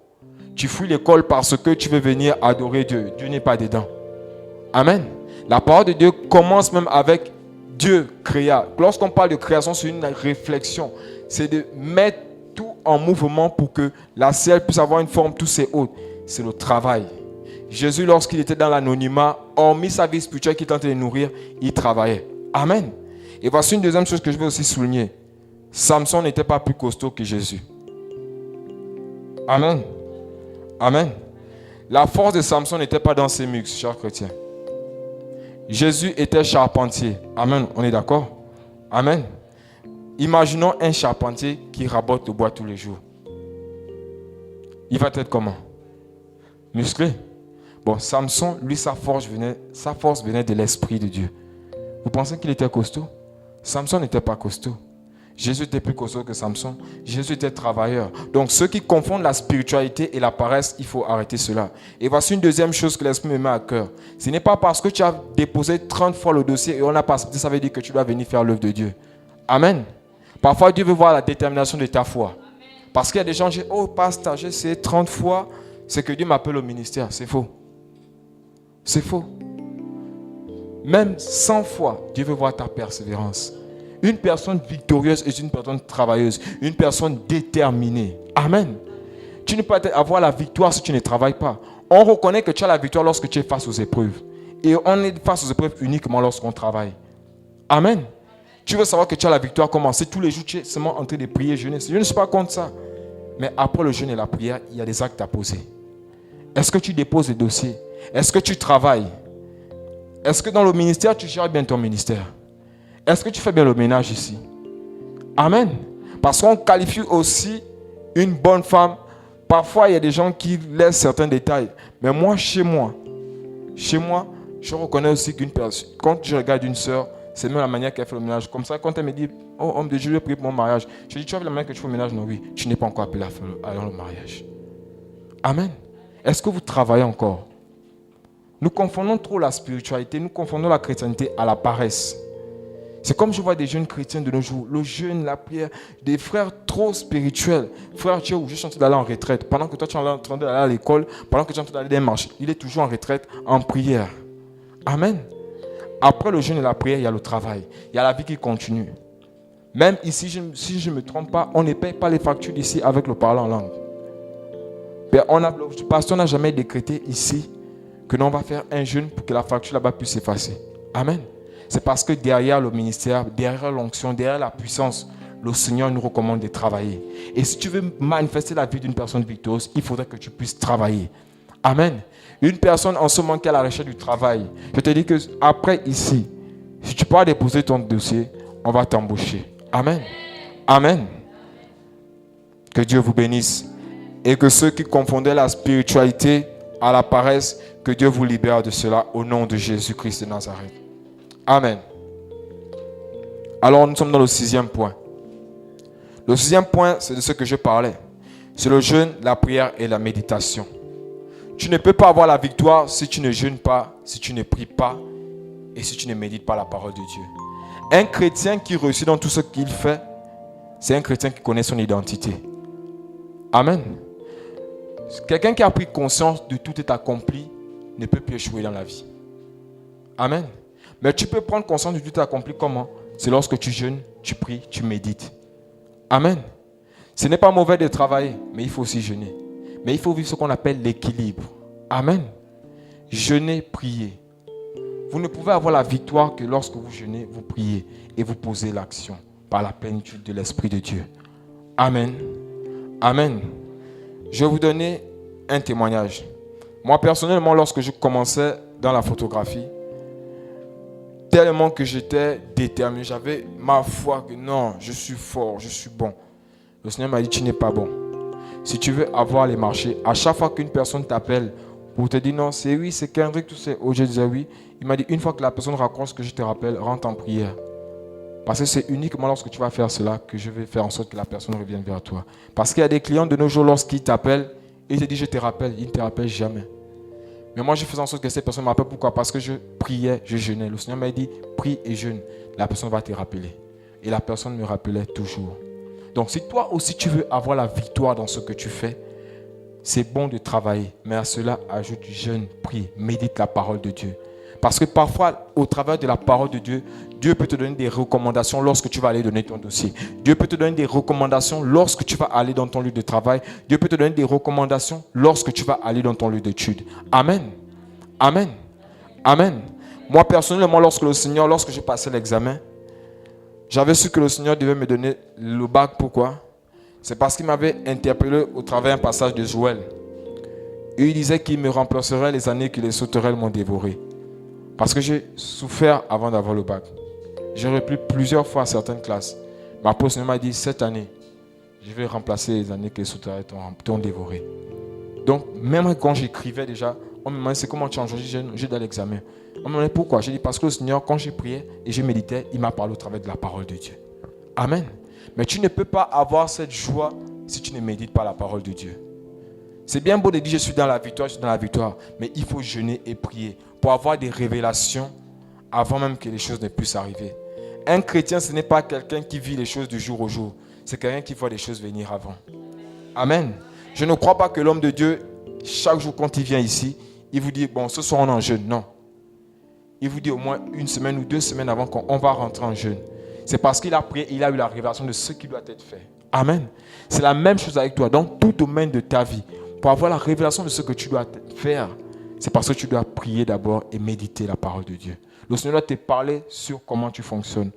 Tu fuis l'école parce que tu veux venir adorer Dieu. Dieu n'est pas dedans. Amen. La parole de Dieu commence même avec Dieu créa. Lorsqu'on parle de création, c'est une réflexion. C'est de mettre tout en mouvement pour que la ciel puisse avoir une forme, tous ses hôtes. C'est le travail. Jésus, lorsqu'il était dans l'anonymat, hormis sa vie spirituelle qu'il tentait de nourrir, il travaillait. Amen. Et voici une deuxième chose que je veux aussi souligner. Samson n'était pas plus costaud que Jésus. Amen. Amen. La force de Samson n'était pas dans ses muscles, chers chrétiens. Jésus était charpentier. Amen. On est d'accord? Amen. Imaginons un charpentier qui rabote le bois tous les jours. Il va être comment? Musclé. Bon, Samson, lui, sa force venait de l'Esprit de Dieu. Vous pensez qu'il était costaud? Samson n'était pas costaud. Jésus était plus costaud que Samson. Jésus était travailleur. Donc, ceux qui confondent la spiritualité et la paresse, il faut arrêter cela. Et voici une deuxième chose que l'Esprit me met à cœur. Ce n'est pas parce que tu as déposé 30 fois le dossier et on n'a pas accepté, ça veut dire que tu dois venir faire l'œuvre de Dieu. Amen. Parfois, Dieu veut voir la détermination de ta foi. Parce qu'il y a des gens qui disent, oh, pasteur, j'ai essayé 30 fois, c'est que Dieu m'appelle au ministère. C'est faux. C'est faux. Même 100 fois, Dieu veut voir ta persévérance. Une personne victorieuse est une personne travailleuse, une personne déterminée. Amen. Tu ne peux pas avoir la victoire si tu ne travailles pas. On reconnaît que tu as la victoire lorsque tu es face aux épreuves. Et on est face aux épreuves uniquement lorsqu'on travaille. Amen. Tu veux savoir que tu as la victoire comment? C'est tous les jours tu es seulement en train de prier, jeûner. Je ne suis pas contre ça. Mais après le jeûne et la prière, il y a des actes à poser. Est-ce que tu déposes des dossiers? Est-ce que tu travailles? Est-ce que dans le ministère, tu gères bien ton ministère? Est-ce que tu fais bien le ménage ici? Amen. Parce qu'on qualifie aussi une bonne femme. Parfois, il y a des gens qui laissent certains détails. Mais moi, chez moi, je reconnais aussi qu'une personne, quand je regarde une sœur, c'est même la manière qu'elle fait le ménage. Comme ça, quand elle me dit, oh, homme de Dieu, je vais prier pour mon mariage. Je dis, tu as vu la manière que tu fais le ménage? Non, oui. Tu n'es pas encore appelé à faire le mariage. Amen. Est-ce que vous travaillez encore? Nous confondons trop la spiritualité, nous confondons la chrétienté à la paresse. C'est comme je vois des jeunes chrétiens de nos jours, le jeûne, la prière, des frères trop spirituels. Frère, tu es juste en train d'aller en retraite. Pendant que toi, tu es en train d'aller à l'école, pendant que tu es en train d'aller dans les marches, il est toujours en retraite, en prière. Amen. Après le jeûne et la prière, il y a le travail. Il y a la vie qui continue. Même ici, si je ne me trompe pas, on ne paye pas les factures d'ici avec le parler en langue. Le pasteur n'a jamais décrété ici que l'on va faire un jeûne pour que la facture là-bas puisse s'effacer. Amen. C'est parce que derrière le ministère, derrière l'onction, derrière la puissance, le Seigneur nous recommande de travailler. Et si tu veux manifester la vie d'une personne victorieuse, il faudrait que tu puisses travailler. Amen. Une personne en ce moment qui est à la recherche du travail, je te dis que après ici, si tu peux déposer ton dossier, on va t'embaucher. Amen. Amen. Que Dieu vous bénisse. Et que ceux qui confondaient la spiritualité à la paresse, que Dieu vous libère de cela au nom de Jésus-Christ de Nazareth. Amen. Alors nous sommes dans le 6e point. Le 6e point, c'est de ce que je parlais. C'est le jeûne, la prière et la méditation. Tu ne peux pas avoir la victoire si tu ne jeûnes pas, si tu ne pries pas et si tu ne médites pas la parole de Dieu. Un chrétien qui réussit dans tout ce qu'il fait, c'est un chrétien qui connaît son identité. Amen. Quelqu'un qui a pris conscience de tout est accompli ne peut plus échouer dans la vie. Amen. Mais tu peux prendre conscience de tout est accompli comment? C'est lorsque tu jeûnes, tu pries, tu médites. Amen. Ce n'est pas mauvais de travailler, mais il faut aussi jeûner. Mais il faut vivre ce qu'on appelle l'équilibre. Amen. Jeûner, prier. Vous ne pouvez avoir la victoire que lorsque vous jeûnez, vous priez et vous posez l'action par la plénitude de l'Esprit de Dieu. Amen. Amen. Je vais vous donner un témoignage. Moi, personnellement, lorsque je commençais dans la photographie, tellement que j'étais déterminé, j'avais ma foi que non, je suis fort, je suis bon. Le Seigneur m'a dit, tu n'es pas bon. Si tu veux avoir les marchés, à chaque fois qu'une personne t'appelle pour te dire non, c'est oui, c'est Kendrick, tout ça. Oh, je disais oui. Il m'a dit, une fois que la personne raccroche que je te rappelle, rentre en prière. Parce que c'est uniquement lorsque tu vas faire cela que je vais faire en sorte que la personne revienne vers toi. Parce qu'il y a des clients de nos jours, lorsqu'ils t'appellent, ils te disent je te rappelle, ils ne te rappellent jamais. Mais moi, je faisais en sorte que cette personne m'appelle. Pourquoi? Parce que je priais, je jeûnais. Le Seigneur m'a dit, prie et jeûne. La personne va te rappeler. Et la personne me rappelait toujours. Donc, si toi aussi tu veux avoir la victoire dans ce que tu fais, c'est bon de travailler. Mais à cela, ajoute jeûne, prie, médite la parole de Dieu. Parce que parfois, au travers de la parole de Dieu, Dieu peut te donner des recommandations lorsque tu vas aller donner ton dossier. Dieu peut te donner des recommandations lorsque tu vas aller dans ton lieu de travail. Dieu peut te donner des recommandations lorsque tu vas aller dans ton lieu d'étude. Amen. Amen. Amen. Moi, personnellement, lorsque j'ai passé l'examen, j'avais su que le Seigneur devait me donner le bac. Pourquoi? C'est parce qu'il m'avait interpellé au travers d'un passage de Joël. Et il disait qu'il me remplacerait les années que les sauterelles m'ont dévoré. Parce que j'ai souffert avant d'avoir le bac. J'ai repris plusieurs fois certaines classes. Ma professeure m'a dit, cette année, je vais remplacer les années que les sauterelles t'ont dévoré. Donc, même quand j'écrivais déjà, on me demandait, c'est comment tu as aujourd'hui, j'ai dans l'examen. On me demandait pourquoi. J'ai dit, parce que le Seigneur, quand j'ai prié et je méditais, il m'a parlé au travers de la parole de Dieu. Amen. Mais tu ne peux pas avoir cette joie si tu ne médites pas la parole de Dieu. C'est bien beau de dire, je suis dans la victoire, mais il faut jeûner et prier pour avoir des révélations avant même que les choses ne puissent arriver. Un chrétien, ce n'est pas quelqu'un qui vit les choses du jour au jour. C'est quelqu'un qui voit les choses venir avant. Amen. Je ne crois pas que l'homme de Dieu, chaque jour quand il vient ici, il vous dit, bon, ce soir on est en jeûne. Non. Il vous dit au moins 1 semaine ou 2 semaines avant qu'on va rentrer en jeûne. C'est parce qu'il a prié, il a eu la révélation de ce qui doit être fait. Amen. C'est la même chose avec toi. Dans tout domaine de ta vie, pour avoir la révélation de ce que tu dois faire, c'est parce que tu dois prier d'abord et méditer la parole de Dieu. Le Seigneur doit te parler sur comment tu fonctionnes.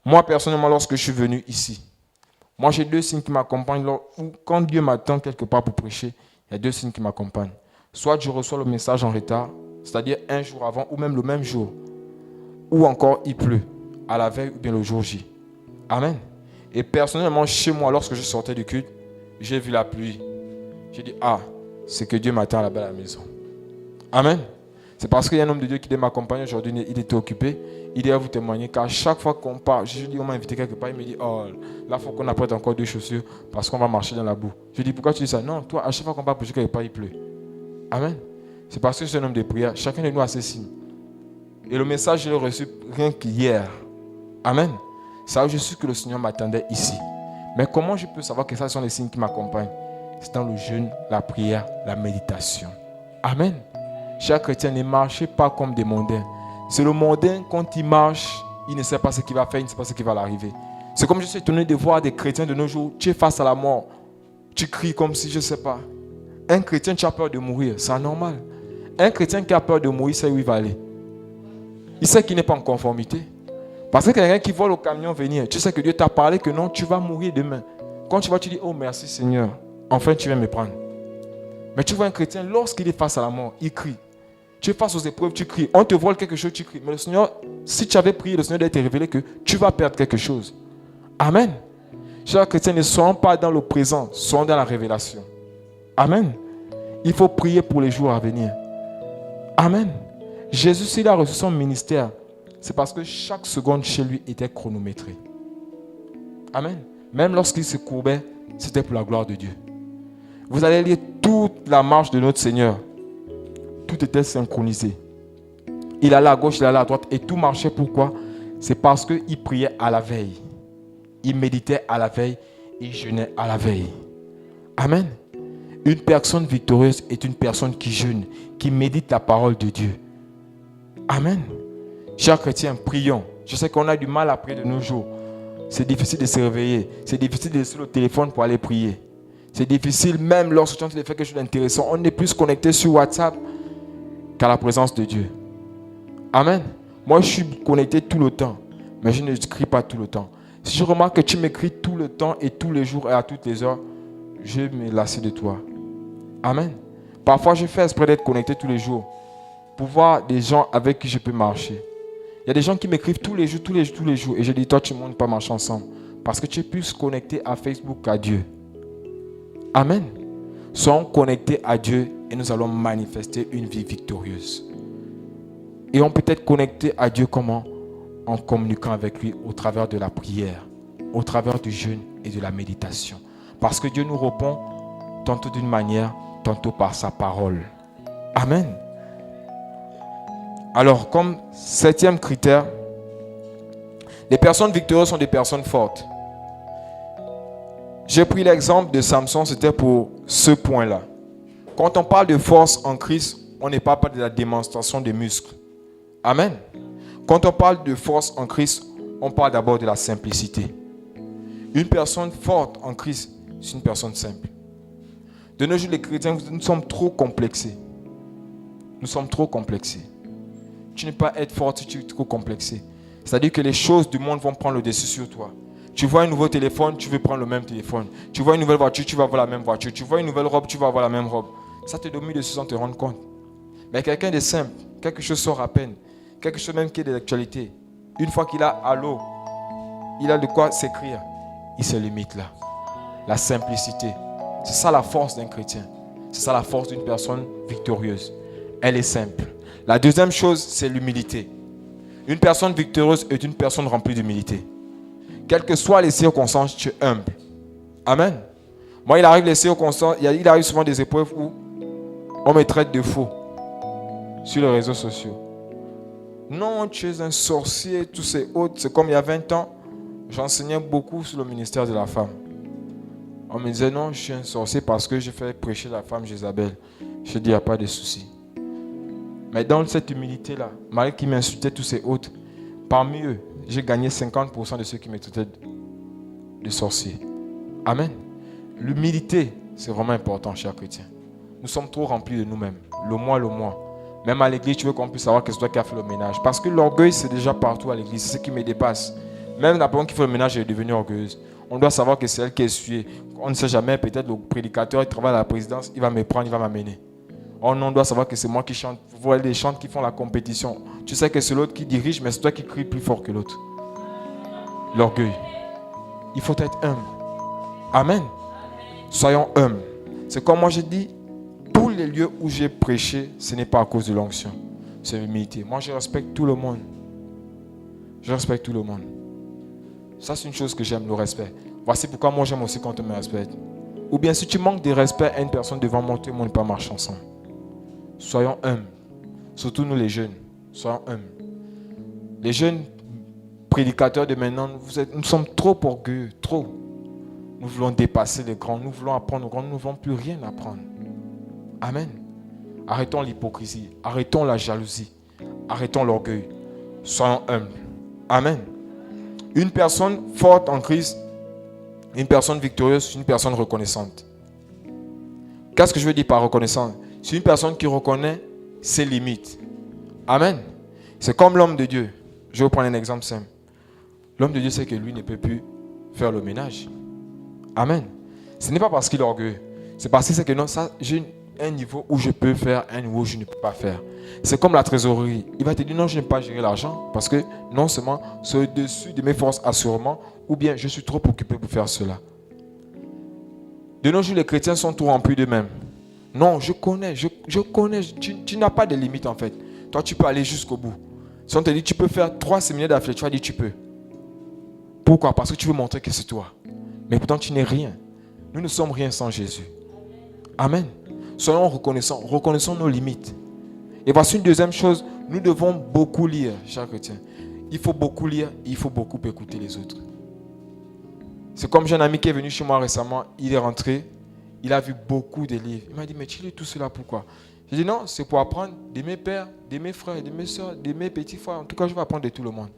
Moi, personnellement, lorsque je suis venu ici, moi, j'ai 2 signes qui m'accompagnent. Quand Dieu m'attend quelque part pour prêcher, il y a 2 signes qui m'accompagnent. Soit je reçois le message en retard, c'est-à-dire un jour avant ou même le même jour. Ou encore, il pleut, à la veille ou bien le jour J. Amen. Et personnellement, chez moi, lorsque je sortais du culte, j'ai vu la pluie. J'ai dit, c'est que Dieu m'attend là-bas à la maison. Amen. C'est parce qu'il y a un homme de Dieu qui devait m'accompagner aujourd'hui, il était occupé. Il devait vous témoigner qu'à chaque fois qu'on part, je dis, on m'a invité quelque part, il me dit, là, il faut qu'on apprête encore 2 chaussures parce qu'on va marcher dans la boue. Je dis, pourquoi tu dis ça? Non, toi, à chaque fois qu'on part prêcher quelque part, il pleut. Amen. C'est parce que je suis un homme de prière. Chacun de nous a ses signes. Et le message, je l'ai reçu rien qu'hier. Amen. Ça, je suis que le Seigneur m'attendait ici. Mais comment je peux savoir que ça sont les signes qui m'accompagnent? C'est dans le jeûne, la prière, la méditation. Amen. Chaque chrétien ne marche pas comme des mondains. C'est le mondain, quand il marche, il ne sait pas ce qu'il va faire, il ne sait pas ce qui va l'arriver. C'est comme je suis étonné de voir des chrétiens de nos jours, tu es face à la mort. Tu cries comme si, je ne sais pas. Un chrétien, tu as peur de mourir, c'est anormal. Un chrétien qui a peur de mourir, sait où il va aller. Il sait qu'il n'est pas en conformité. Parce que quelqu'un qui voit le camion venir, tu sais que Dieu t'a parlé que non, tu vas mourir demain. Quand tu vas, tu dis, oh merci Seigneur, enfin tu viens me prendre. Mais tu vois un chrétien, lorsqu'il est face à la mort, il crie. Tu es face aux épreuves, tu cries. On te vole quelque chose, tu cries. Mais le Seigneur, si tu avais prié, le Seigneur doit te révéler que tu vas perdre quelque chose. Amen. Chers chrétiens, ne soyons pas dans le présent, soyons dans la révélation. Amen. Il faut prier pour les jours à venir. Amen. Jésus, s'il a reçu son ministère, c'est parce que chaque seconde chez lui était chronométrée. Amen. Même lorsqu'il se courbait, c'était pour la gloire de Dieu. Vous allez lire toute la marche de notre Seigneur. Tout était synchronisé. Il allait à gauche, il allait à droite et tout marchait. Pourquoi? C'est parce qu'il priait à la veille. Il méditait à la veille et il jeûnait à la veille. Amen. Une personne victorieuse est une personne qui jeûne, qui médite la parole de Dieu. Amen. Chers chrétiens, prions. Je sais qu'on a du mal à prier de nos jours. C'est difficile de se réveiller. C'est difficile de laisser le téléphone pour aller prier. C'est difficile même lorsque tu as fait quelque chose d'intéressant. On est plus connecté sur WhatsApp qu'à la présence de Dieu. Amen. Moi, je suis connecté tout le temps, mais je ne crie pas tout le temps. Si je remarque que tu m'écris tout le temps et tous les jours et à toutes les heures, je vais me lasser de toi. Amen. Parfois, je fais exprès d'être connecté tous les jours pour voir des gens avec qui je peux marcher. Il y a des gens qui m'écrivent tous les jours. Et je dis, toi, tu ne montes pas marcher ensemble. Parce que tu es plus connecté à Facebook qu'à Dieu. Amen. Soyons connectés à Dieu et nous allons manifester une vie victorieuse. Et on peut être connecté à Dieu comment? En communiquant avec lui au travers de la prière, au travers du jeûne et de la méditation. Parce que Dieu nous répond tantôt d'une manière, tantôt par sa parole. Amen. Alors, comme 7e critère, les personnes victorieuses sont des personnes fortes. J'ai pris l'exemple de Samson, c'était pour ce point-là. Quand on parle de force en Christ, on ne parle pas de la démonstration des muscles. Amen. Quand on parle de force en Christ, on parle d'abord de la simplicité. Une personne forte en Christ, c'est une personne simple. De nos jours, les chrétiens, nous sommes trop complexés. Nous sommes trop complexés. Tu ne peux pas être fort si tu es trop complexé. C'est-à-dire que les choses du monde vont prendre le dessus sur toi. Tu vois un nouveau téléphone, tu veux prendre le même téléphone. Tu vois une nouvelle voiture, tu vas avoir la même voiture. Tu vois une nouvelle robe, tu vas avoir la même robe. Ça te domine dessus sans te rendre compte. Mais quelqu'un de simple, quelque chose sort à peine, quelque chose même qui est de l'actualité. Une fois qu'il a allô, il a de quoi s'écrire, il se limite là. La simplicité. C'est ça la force d'un chrétien. C'est ça la force d'une personne victorieuse. Elle est simple. La deuxième chose, c'est l'humilité. Une personne victorieuse est une personne remplie d'humilité. Quelles que soient les circonstances, tu es humble. Amen. Moi, il arrive souvent des épreuves où on me traite de faux sur les réseaux sociaux. Non, tu es un sorcier, tous ces autres. C'est comme il y a 20 ans, j'enseignais beaucoup sur le ministère de la femme. On me disait non, je suis un sorcier parce que j'ai fait prêcher la femme Jézabel. Je dis, il n'y a pas de souci. Mais dans cette humilité-là, malgré qu'ils m'insultaient tous ces autres, parmi eux, j'ai gagné 50% de ceux qui me traitaient de sorciers. Amen. L'humilité, c'est vraiment important, chers chrétiens. Nous sommes trop remplis de nous-mêmes. Le moi. Même à l'église, tu veux qu'on puisse savoir que c'est toi qui as fait le ménage. Parce que l'orgueil, c'est déjà partout à l'église. C'est ce qui me dépasse. Même la personne qui fait le ménage est devenue orgueilleuse. On doit savoir que c'est elle qui est essuyée. On ne sait jamais, peut-être le prédicateur, il travaille à la présidence, il va me prendre, il va m'amener. Oh non, on doit savoir que c'est moi qui chante. Vous voyez les chants qui font la compétition. Tu sais que c'est l'autre qui dirige, mais c'est toi qui crie plus fort que l'autre. L'orgueil. Il faut être humble. Amen. Soyons humbles. C'est comme moi je dis, tous les lieux où j'ai prêché, ce n'est pas à cause de l'onction. C'est l'humilité. Moi, je respecte tout le monde. Je respecte tout le monde. Ça, c'est une chose que j'aime, le respect. Voici pourquoi moi, j'aime aussi quand on me respecte. Ou bien, si tu manques de respect à une personne devant moi, tout le monde ne peut pas marcher ensemble. Soyons humbles. Surtout nous, les jeunes. Soyons humbles. Les jeunes prédicateurs de maintenant, nous sommes trop orgueilleux, trop. Nous voulons dépasser les grands, nous voulons apprendre aux grands, nous ne voulons plus rien apprendre. Amen. Arrêtons l'hypocrisie, arrêtons la jalousie, arrêtons l'orgueil. Soyons humbles. Amen. Une personne forte en Christ, une personne victorieuse, une personne reconnaissante. Qu'est-ce que je veux dire par reconnaissante? C'est une personne qui reconnaît ses limites. Amen. C'est comme l'homme de Dieu. Je vais vous prendre un exemple simple. L'homme de Dieu sait que lui ne peut plus faire le ménage. Amen. Ce n'est pas parce qu'il est orgueilleux. C'est parce qu'il sait que non, ça, j'ai un niveau où je peux faire, un niveau où je ne peux pas faire. C'est comme la trésorerie. Il va te dire non, je n'aime pas gérer l'argent parce que non seulement c'est au-dessus de mes forces assurément, ou bien je suis trop occupé pour faire cela. De nos jours, les chrétiens sont tout remplis d'eux-mêmes. Non, je connais. Tu n'as pas de limite en fait. Toi, tu peux aller jusqu'au bout. Si on te dit tu peux faire 3 séminaires d'affilée, tu vas dire tu peux. Pourquoi? Parce que tu veux montrer que c'est toi. Mais pourtant, tu n'es rien. Nous ne sommes rien sans Jésus. Amen. Soyons reconnaissants. Reconnaissons nos limites. Et voici une deuxième chose. Nous devons beaucoup lire, chers chrétiens. Il faut beaucoup lire et il faut beaucoup écouter les autres. C'est comme j'ai un ami qui est venu chez moi récemment. Il est rentré. Il a vu beaucoup de livres. Il m'a dit, mais tu lis tout cela pourquoi? J'ai dit, non, c'est pour apprendre de mes pères, de mes frères, de mes soeurs, de mes petits frères. En tout cas, je vais apprendre de tout le monde.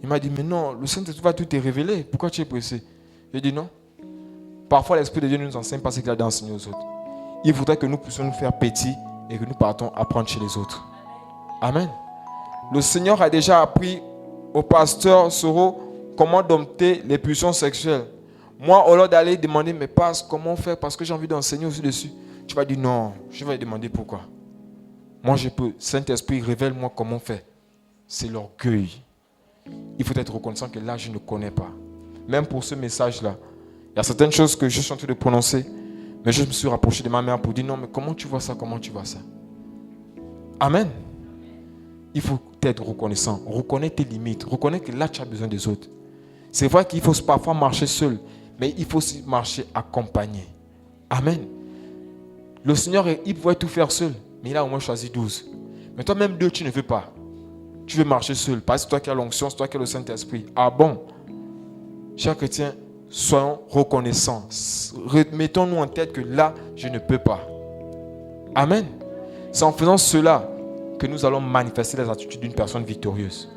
Il m'a dit, mais non, le Saint-Esprit va tout te révéler. Pourquoi tu es pressé? J'ai dit, non. Parfois, l'Esprit de Dieu ne nous enseigne pas ce qu'il a d'enseigner aux autres. Il voudrait que nous puissions nous faire petits et que nous partons apprendre chez les autres. Amen. Le Seigneur a déjà appris au pasteur Soro comment dompter les pulsions sexuelles. Moi, au lieu d'aller demander, mais passe, comment faire parce que j'ai envie d'enseigner aussi dessus. Tu vas dire, non, je vais demander pourquoi. Moi, je peux. Saint-Esprit, révèle-moi comment faire. C'est l'orgueil. Il faut être reconnaissant que là, je ne connais pas. Même pour ce message-là, il y a certaines choses que je suis en train de prononcer, mais je me suis rapproché de ma mère pour dire, non, mais comment tu vois ça, comment tu vois ça? Amen. Il faut être reconnaissant. Reconnais tes limites. Reconnais que là, tu as besoin des autres. C'est vrai qu'il faut parfois marcher seul, mais il faut aussi marcher accompagné. Amen. Le Seigneur, il pourrait tout faire seul, mais il a au moins choisi 12. Mais toi-même, 2, tu ne veux pas. Tu veux marcher seul, parce que c'est toi qui as l'onction, c'est toi qui as le Saint-Esprit. Ah bon? Chers chrétiens, soyons reconnaissants. Mettons-nous en tête que là, je ne peux pas. Amen. C'est en faisant cela que nous allons manifester les attitudes d'une personne victorieuse.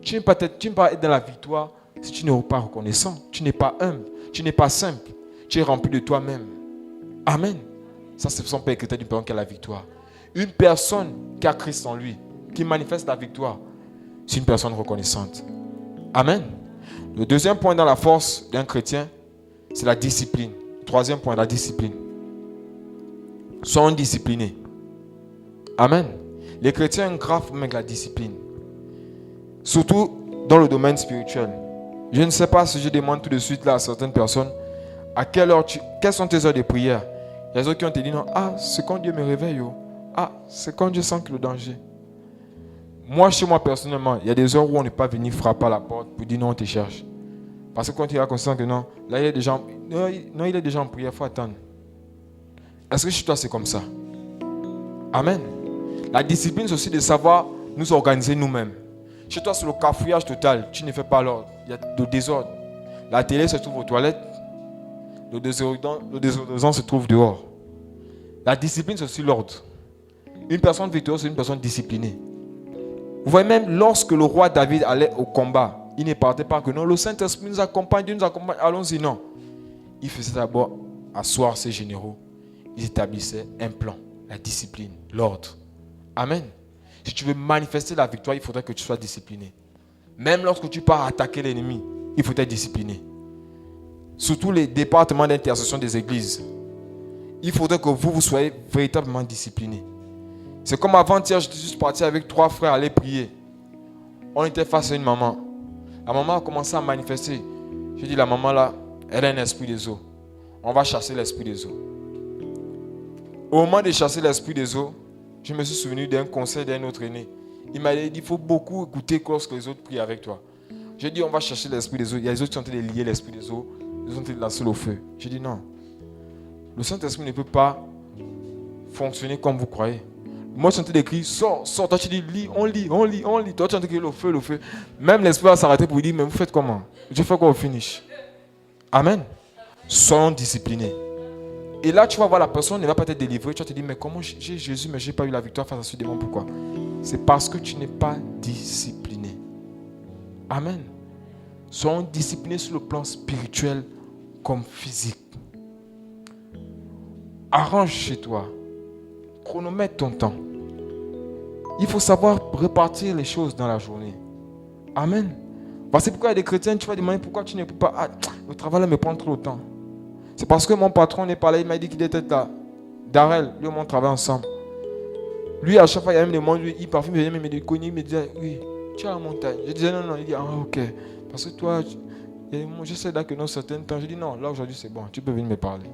Tu ne peux pas être dans la victoire si tu n'es pas reconnaissant, tu n'es pas humble, tu n'es pas simple, tu es rempli de toi-même. Amen. Ça, ce ne sont pas les critères d'une personne qui a la victoire. Une personne qui a Christ en lui, qui manifeste la victoire, c'est une personne reconnaissante. Amen. Le deuxième point dans la force d'un chrétien, c'est la discipline. Le troisième point, la discipline. Soyons disciplinés. Amen. Les chrétiens ont un grave problème avec la discipline. Surtout dans le domaine spirituel. Je ne sais pas si je demande tout de suite là à certaines personnes à quelle heure quelles sont tes heures de prière. Il y a des autres qui ont te dit non, c'est quand Dieu me réveille. C'est quand Dieu sent que le danger. Moi, chez moi personnellement, il y a des heures où on n'est pas venu frapper à la porte pour dire non, on te cherche. Parce que quand tu es conscient que non, là il est déjà en prière, il faut attendre. Est-ce que chez toi c'est comme ça? Amen. La discipline, c'est aussi de savoir nous organiser nous-mêmes. Chez toi, c'est le cafouillage total. Tu ne fais pas l'ordre. Il y a le désordre. La télé se trouve aux toilettes. Le désordre se trouve dehors. La discipline, c'est aussi l'ordre. Une personne victorieuse, c'est une personne disciplinée. Vous voyez, même lorsque le roi David allait au combat, il ne partait pas que non, le Saint-Esprit nous accompagne, Dieu nous accompagne, allons-y, non. Il faisait d'abord asseoir ses généraux. Ils établissaient un plan, la discipline, l'ordre. Amen. Si tu veux manifester la victoire, il faudrait que tu sois discipliné. Même lorsque tu pars attaquer l'ennemi, il faut être discipliné. Surtout les départements d'intercession des églises. Il faudrait que vous soyez véritablement disciplinés. C'est comme avant-hier, j'étais juste parti avec 3 frères aller prier. On était face à une maman. La maman a commencé à manifester. J'ai dit, la maman là, elle a un esprit des eaux. On va chasser l'esprit des eaux. Au moment de chasser l'esprit des eaux, je me suis souvenu d'un conseil d'un autre aîné. Il m'a dit, il faut beaucoup écouter lorsque les autres prient avec toi. J'ai dit, on va chercher l'esprit des eaux. Il y a les autres qui sont en train de lier l'esprit des eaux. Ils sont en train de lancer au feu. J'ai dit, non. Le Saint-Esprit ne peut pas fonctionner comme vous croyez. Moi, je suis en train d'écrire, sors. Toi, tu dis, lis, on lit. Toi, tu es en train d'écrire le feu. Même l'esprit va s'arrêter pour lui dire, mais vous faites comment? Je fais quoi au finish? Amen. Soyons disciplinés. Et là, tu vas voir la personne, ne va pas te délivrer. Tu vas te dire, mais comment j'ai Jésus, mais je n'ai pas eu la victoire face à ce démon. Pourquoi? C'est parce que tu n'es pas discipliné. Amen. Soyons disciplinés sur le plan spirituel comme physique. Arrange chez toi. Chronomètre ton temps. Il faut savoir répartir les choses dans la journée. Amen. Parce que pourquoi il y a des chrétiens, tu vas demander pourquoi tu ne peux pas. Le travail là me prend trop de temps. C'est parce que mon patron n'est pas là, il m'a dit qu'il était là. Darrell, lui et moi on travaille ensemble. Lui à chaque fois il y a même des moments où il parfume, il me dit, il me disait, oui, tu es à la montagne. Je disais non, il dit, ok. Parce que toi, je sais là que dans certains temps, je dis non, là aujourd'hui c'est bon, tu peux venir me parler.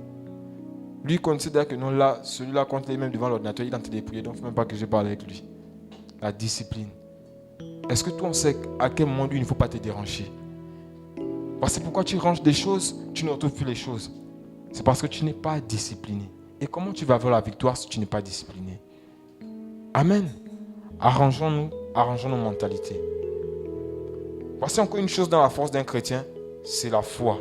Lui considère que non, là, celui-là, quand il est même devant l'ordinateur, il est en train de prier, donc il ne faut même pas que je parle avec lui. La discipline. Est-ce que toi, on sait à quel moment il ne faut pas te déranger? Parce que pourquoi tu ranges des choses, tu ne retrouves plus les choses. C'est parce que tu n'es pas discipliné. Et comment tu vas avoir la victoire si tu n'es pas discipliné? Amen. Arrangeons nos mentalités. Voici encore une chose dans la force d'un chrétien, c'est la foi.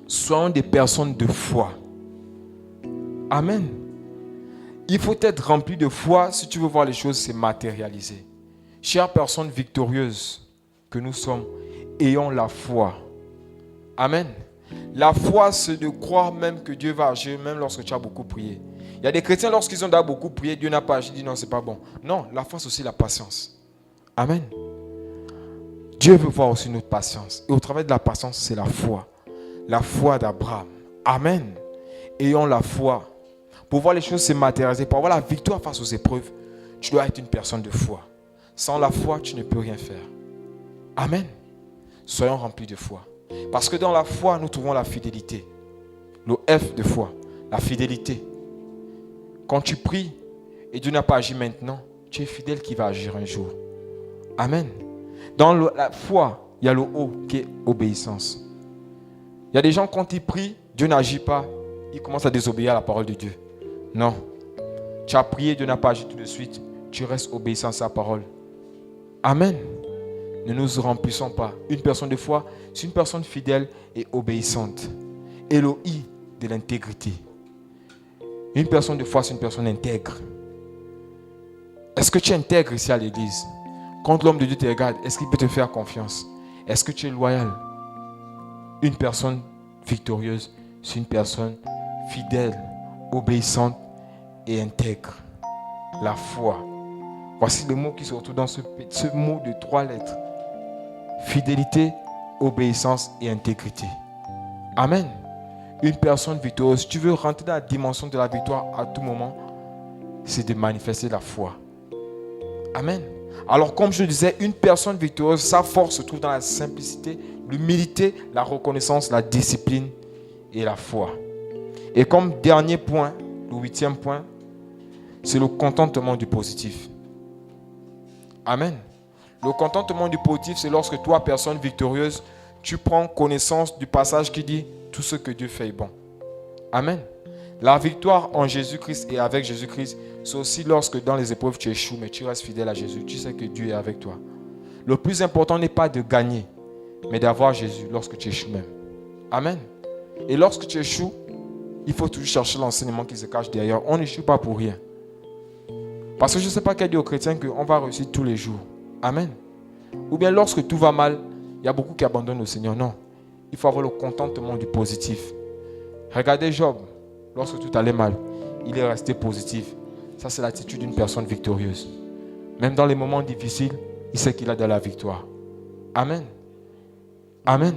Soyons des personnes de foi. Amen. Il faut être rempli de foi si tu veux voir les choses se matérialiser. Chères personnes victorieuses que nous sommes, ayons la foi. Amen. La foi, c'est de croire même que Dieu va agir, même lorsque tu as beaucoup prié. Il y a des chrétiens, lorsqu'ils ont d'abord beaucoup prié, Dieu n'a pas agi, dit non, c'est pas bon. Non, la foi, c'est aussi la patience. Amen. Dieu veut voir aussi notre patience. Et au travers de la patience, c'est la foi. La foi d'Abraham. Amen. Ayons la foi. Pour voir les choses se matérialiser, pour avoir la victoire face aux épreuves, tu dois être une personne de foi. Sans la foi, tu ne peux rien faire. Amen. Soyons remplis de foi. Parce que dans la foi, nous trouvons la fidélité. Le F de foi, la fidélité. Quand tu pries et Dieu n'a pas agi maintenant, tu es fidèle qu'il va agir un jour. Amen. Dans la foi, il y a le O qui est obéissance. Il y a des gens, quand ils prient, Dieu n'agit pas, ils commencent à désobéir à la parole de Dieu. Non. Tu as prié, Dieu n'a pas agi tout de suite, tu restes obéissant à sa parole. Amen. Ne nous remplissons pas. Une personne de foi, c'est une personne fidèle et obéissante. Et le I de l'intégrité. Une personne de foi, c'est une personne intègre. Est-ce que tu es intègre ici à l'église? Quand l'homme de Dieu te regarde, est-ce qu'il peut te faire confiance? Est-ce que tu es loyal? Une personne victorieuse, c'est une personne fidèle, obéissante et intègre. La foi. Voici le mot qui se retrouve dans ce mot de 3 lettres. Fidélité, obéissance et intégrité. Amen. Une personne victorieuse, si tu veux rentrer dans la dimension de la victoire à tout moment, c'est de manifester la foi. Amen. Alors comme je disais, une personne victorieuse, sa force se trouve dans la simplicité, l'humilité, la reconnaissance, la discipline et la foi. Et comme dernier point, le 8e point, c'est le contentement du positif. Amen. Le contentement du positif, c'est lorsque toi, personne victorieuse, tu prends connaissance du passage qui dit « Tout ce que Dieu fait est bon ». Amen. La victoire en Jésus-Christ et avec Jésus-Christ, c'est aussi lorsque dans les épreuves tu échoues, mais tu restes fidèle à Jésus. Tu sais que Dieu est avec toi. Le plus important n'est pas de gagner, mais d'avoir Jésus lorsque tu échoues même. Amen. Et lorsque tu échoues, il faut toujours chercher l'enseignement qui se cache derrière. On n'échoue pas pour rien. Parce que je ne sais pas qu'elle dit aux chrétiens qu'on va réussir tous les jours. Amen. Ou bien lorsque tout va mal, il y a beaucoup qui abandonnent le Seigneur. Non. Il faut avoir le contentement du positif. Regardez Job. Lorsque tout allait mal, il est resté positif. Ça, c'est l'attitude d'une personne victorieuse. Même dans les moments difficiles, il sait qu'il a de la victoire. Amen. Amen.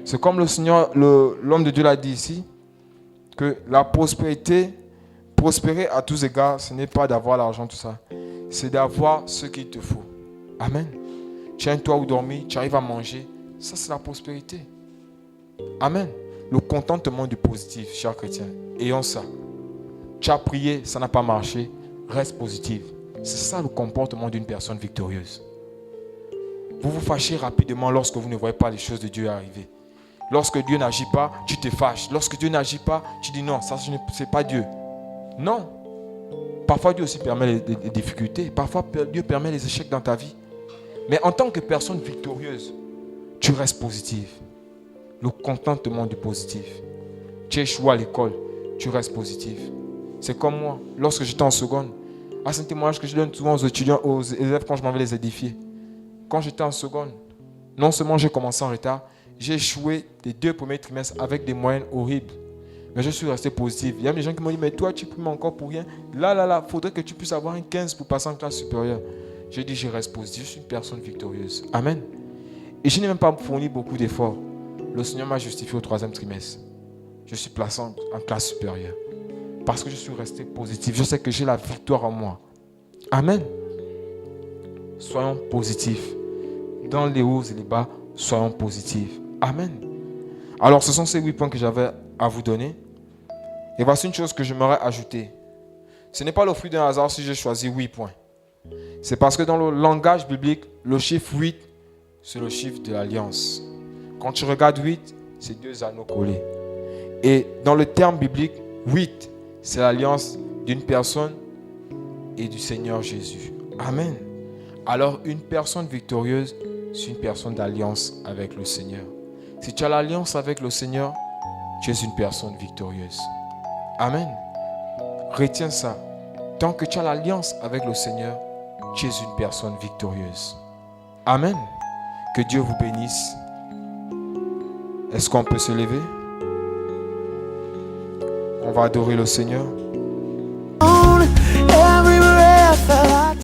C'est comme le Seigneur, l'homme de Dieu l'a dit ici, que la prospérité, prospérer à tous égards, ce n'est pas d'avoir l'argent, tout ça. C'est d'avoir ce qu'il te faut. Amen. Tu as un toit où dormir, tu arrives à manger. Ça, c'est la prospérité. Amen. Le contentement du positif, chers chrétiens. Ayons ça. Tu as prié, ça n'a pas marché. Reste positif. C'est ça le comportement d'une personne victorieuse. Vous vous fâchez rapidement lorsque vous ne voyez pas les choses de Dieu arriver. Lorsque Dieu n'agit pas, tu te fâches. Lorsque Dieu n'agit pas, tu dis non, ça c'est pas Dieu. Non. Parfois Dieu aussi permet les difficultés. Parfois Dieu permet les échecs dans ta vie. Mais en tant que personne victorieuse, tu restes positif. Le contentement du positif. Tu échoues à l'école, tu restes positif. C'est comme moi, lorsque j'étais en seconde. C'est un témoignage que je donne souvent aux étudiants, aux élèves quand je m'en vais les édifier. Quand j'étais en seconde, non seulement j'ai commencé en retard, j'ai échoué les 2 premiers trimestres avec des moyennes horribles. Mais je suis resté positif. Il y a des gens qui m'ont dit, mais toi, tu primes encore pour rien. Là, il faudrait que tu puisses avoir un 15 pour passer en classe supérieure. J'ai dit, je reste positif, je suis une personne victorieuse. Amen. Et je n'ai même pas fourni beaucoup d'efforts. Le Seigneur m'a justifié au 3e trimestre. Je suis placé en classe supérieure. Parce que je suis resté positif. Je sais que j'ai la victoire en moi. Amen. Soyons positifs. Dans les hauts et les bas, soyons positifs. Amen. Alors, ce sont ces 8 points que j'avais à vous donner. Et voici une chose que j'aimerais ajouter. Ce n'est pas le fruit d'un hasard si j'ai choisi 8 points. C'est parce que dans le langage biblique, le chiffre 8, c'est le chiffre de l'alliance. Quand tu regardes 8, c'est 2 anneaux collés. Et dans le terme biblique, 8, c'est l'alliance d'une personne et du Seigneur Jésus. Amen. Alors, une personne victorieuse, c'est une personne d'alliance avec le Seigneur. Si tu as l'alliance avec le Seigneur, tu es une personne victorieuse. Amen. Retiens ça. Tant que tu as l'alliance avec le Seigneur, tu es une personne victorieuse. Amen. Que Dieu vous bénisse. Est-ce qu'on peut se lever? On va adorer le Seigneur.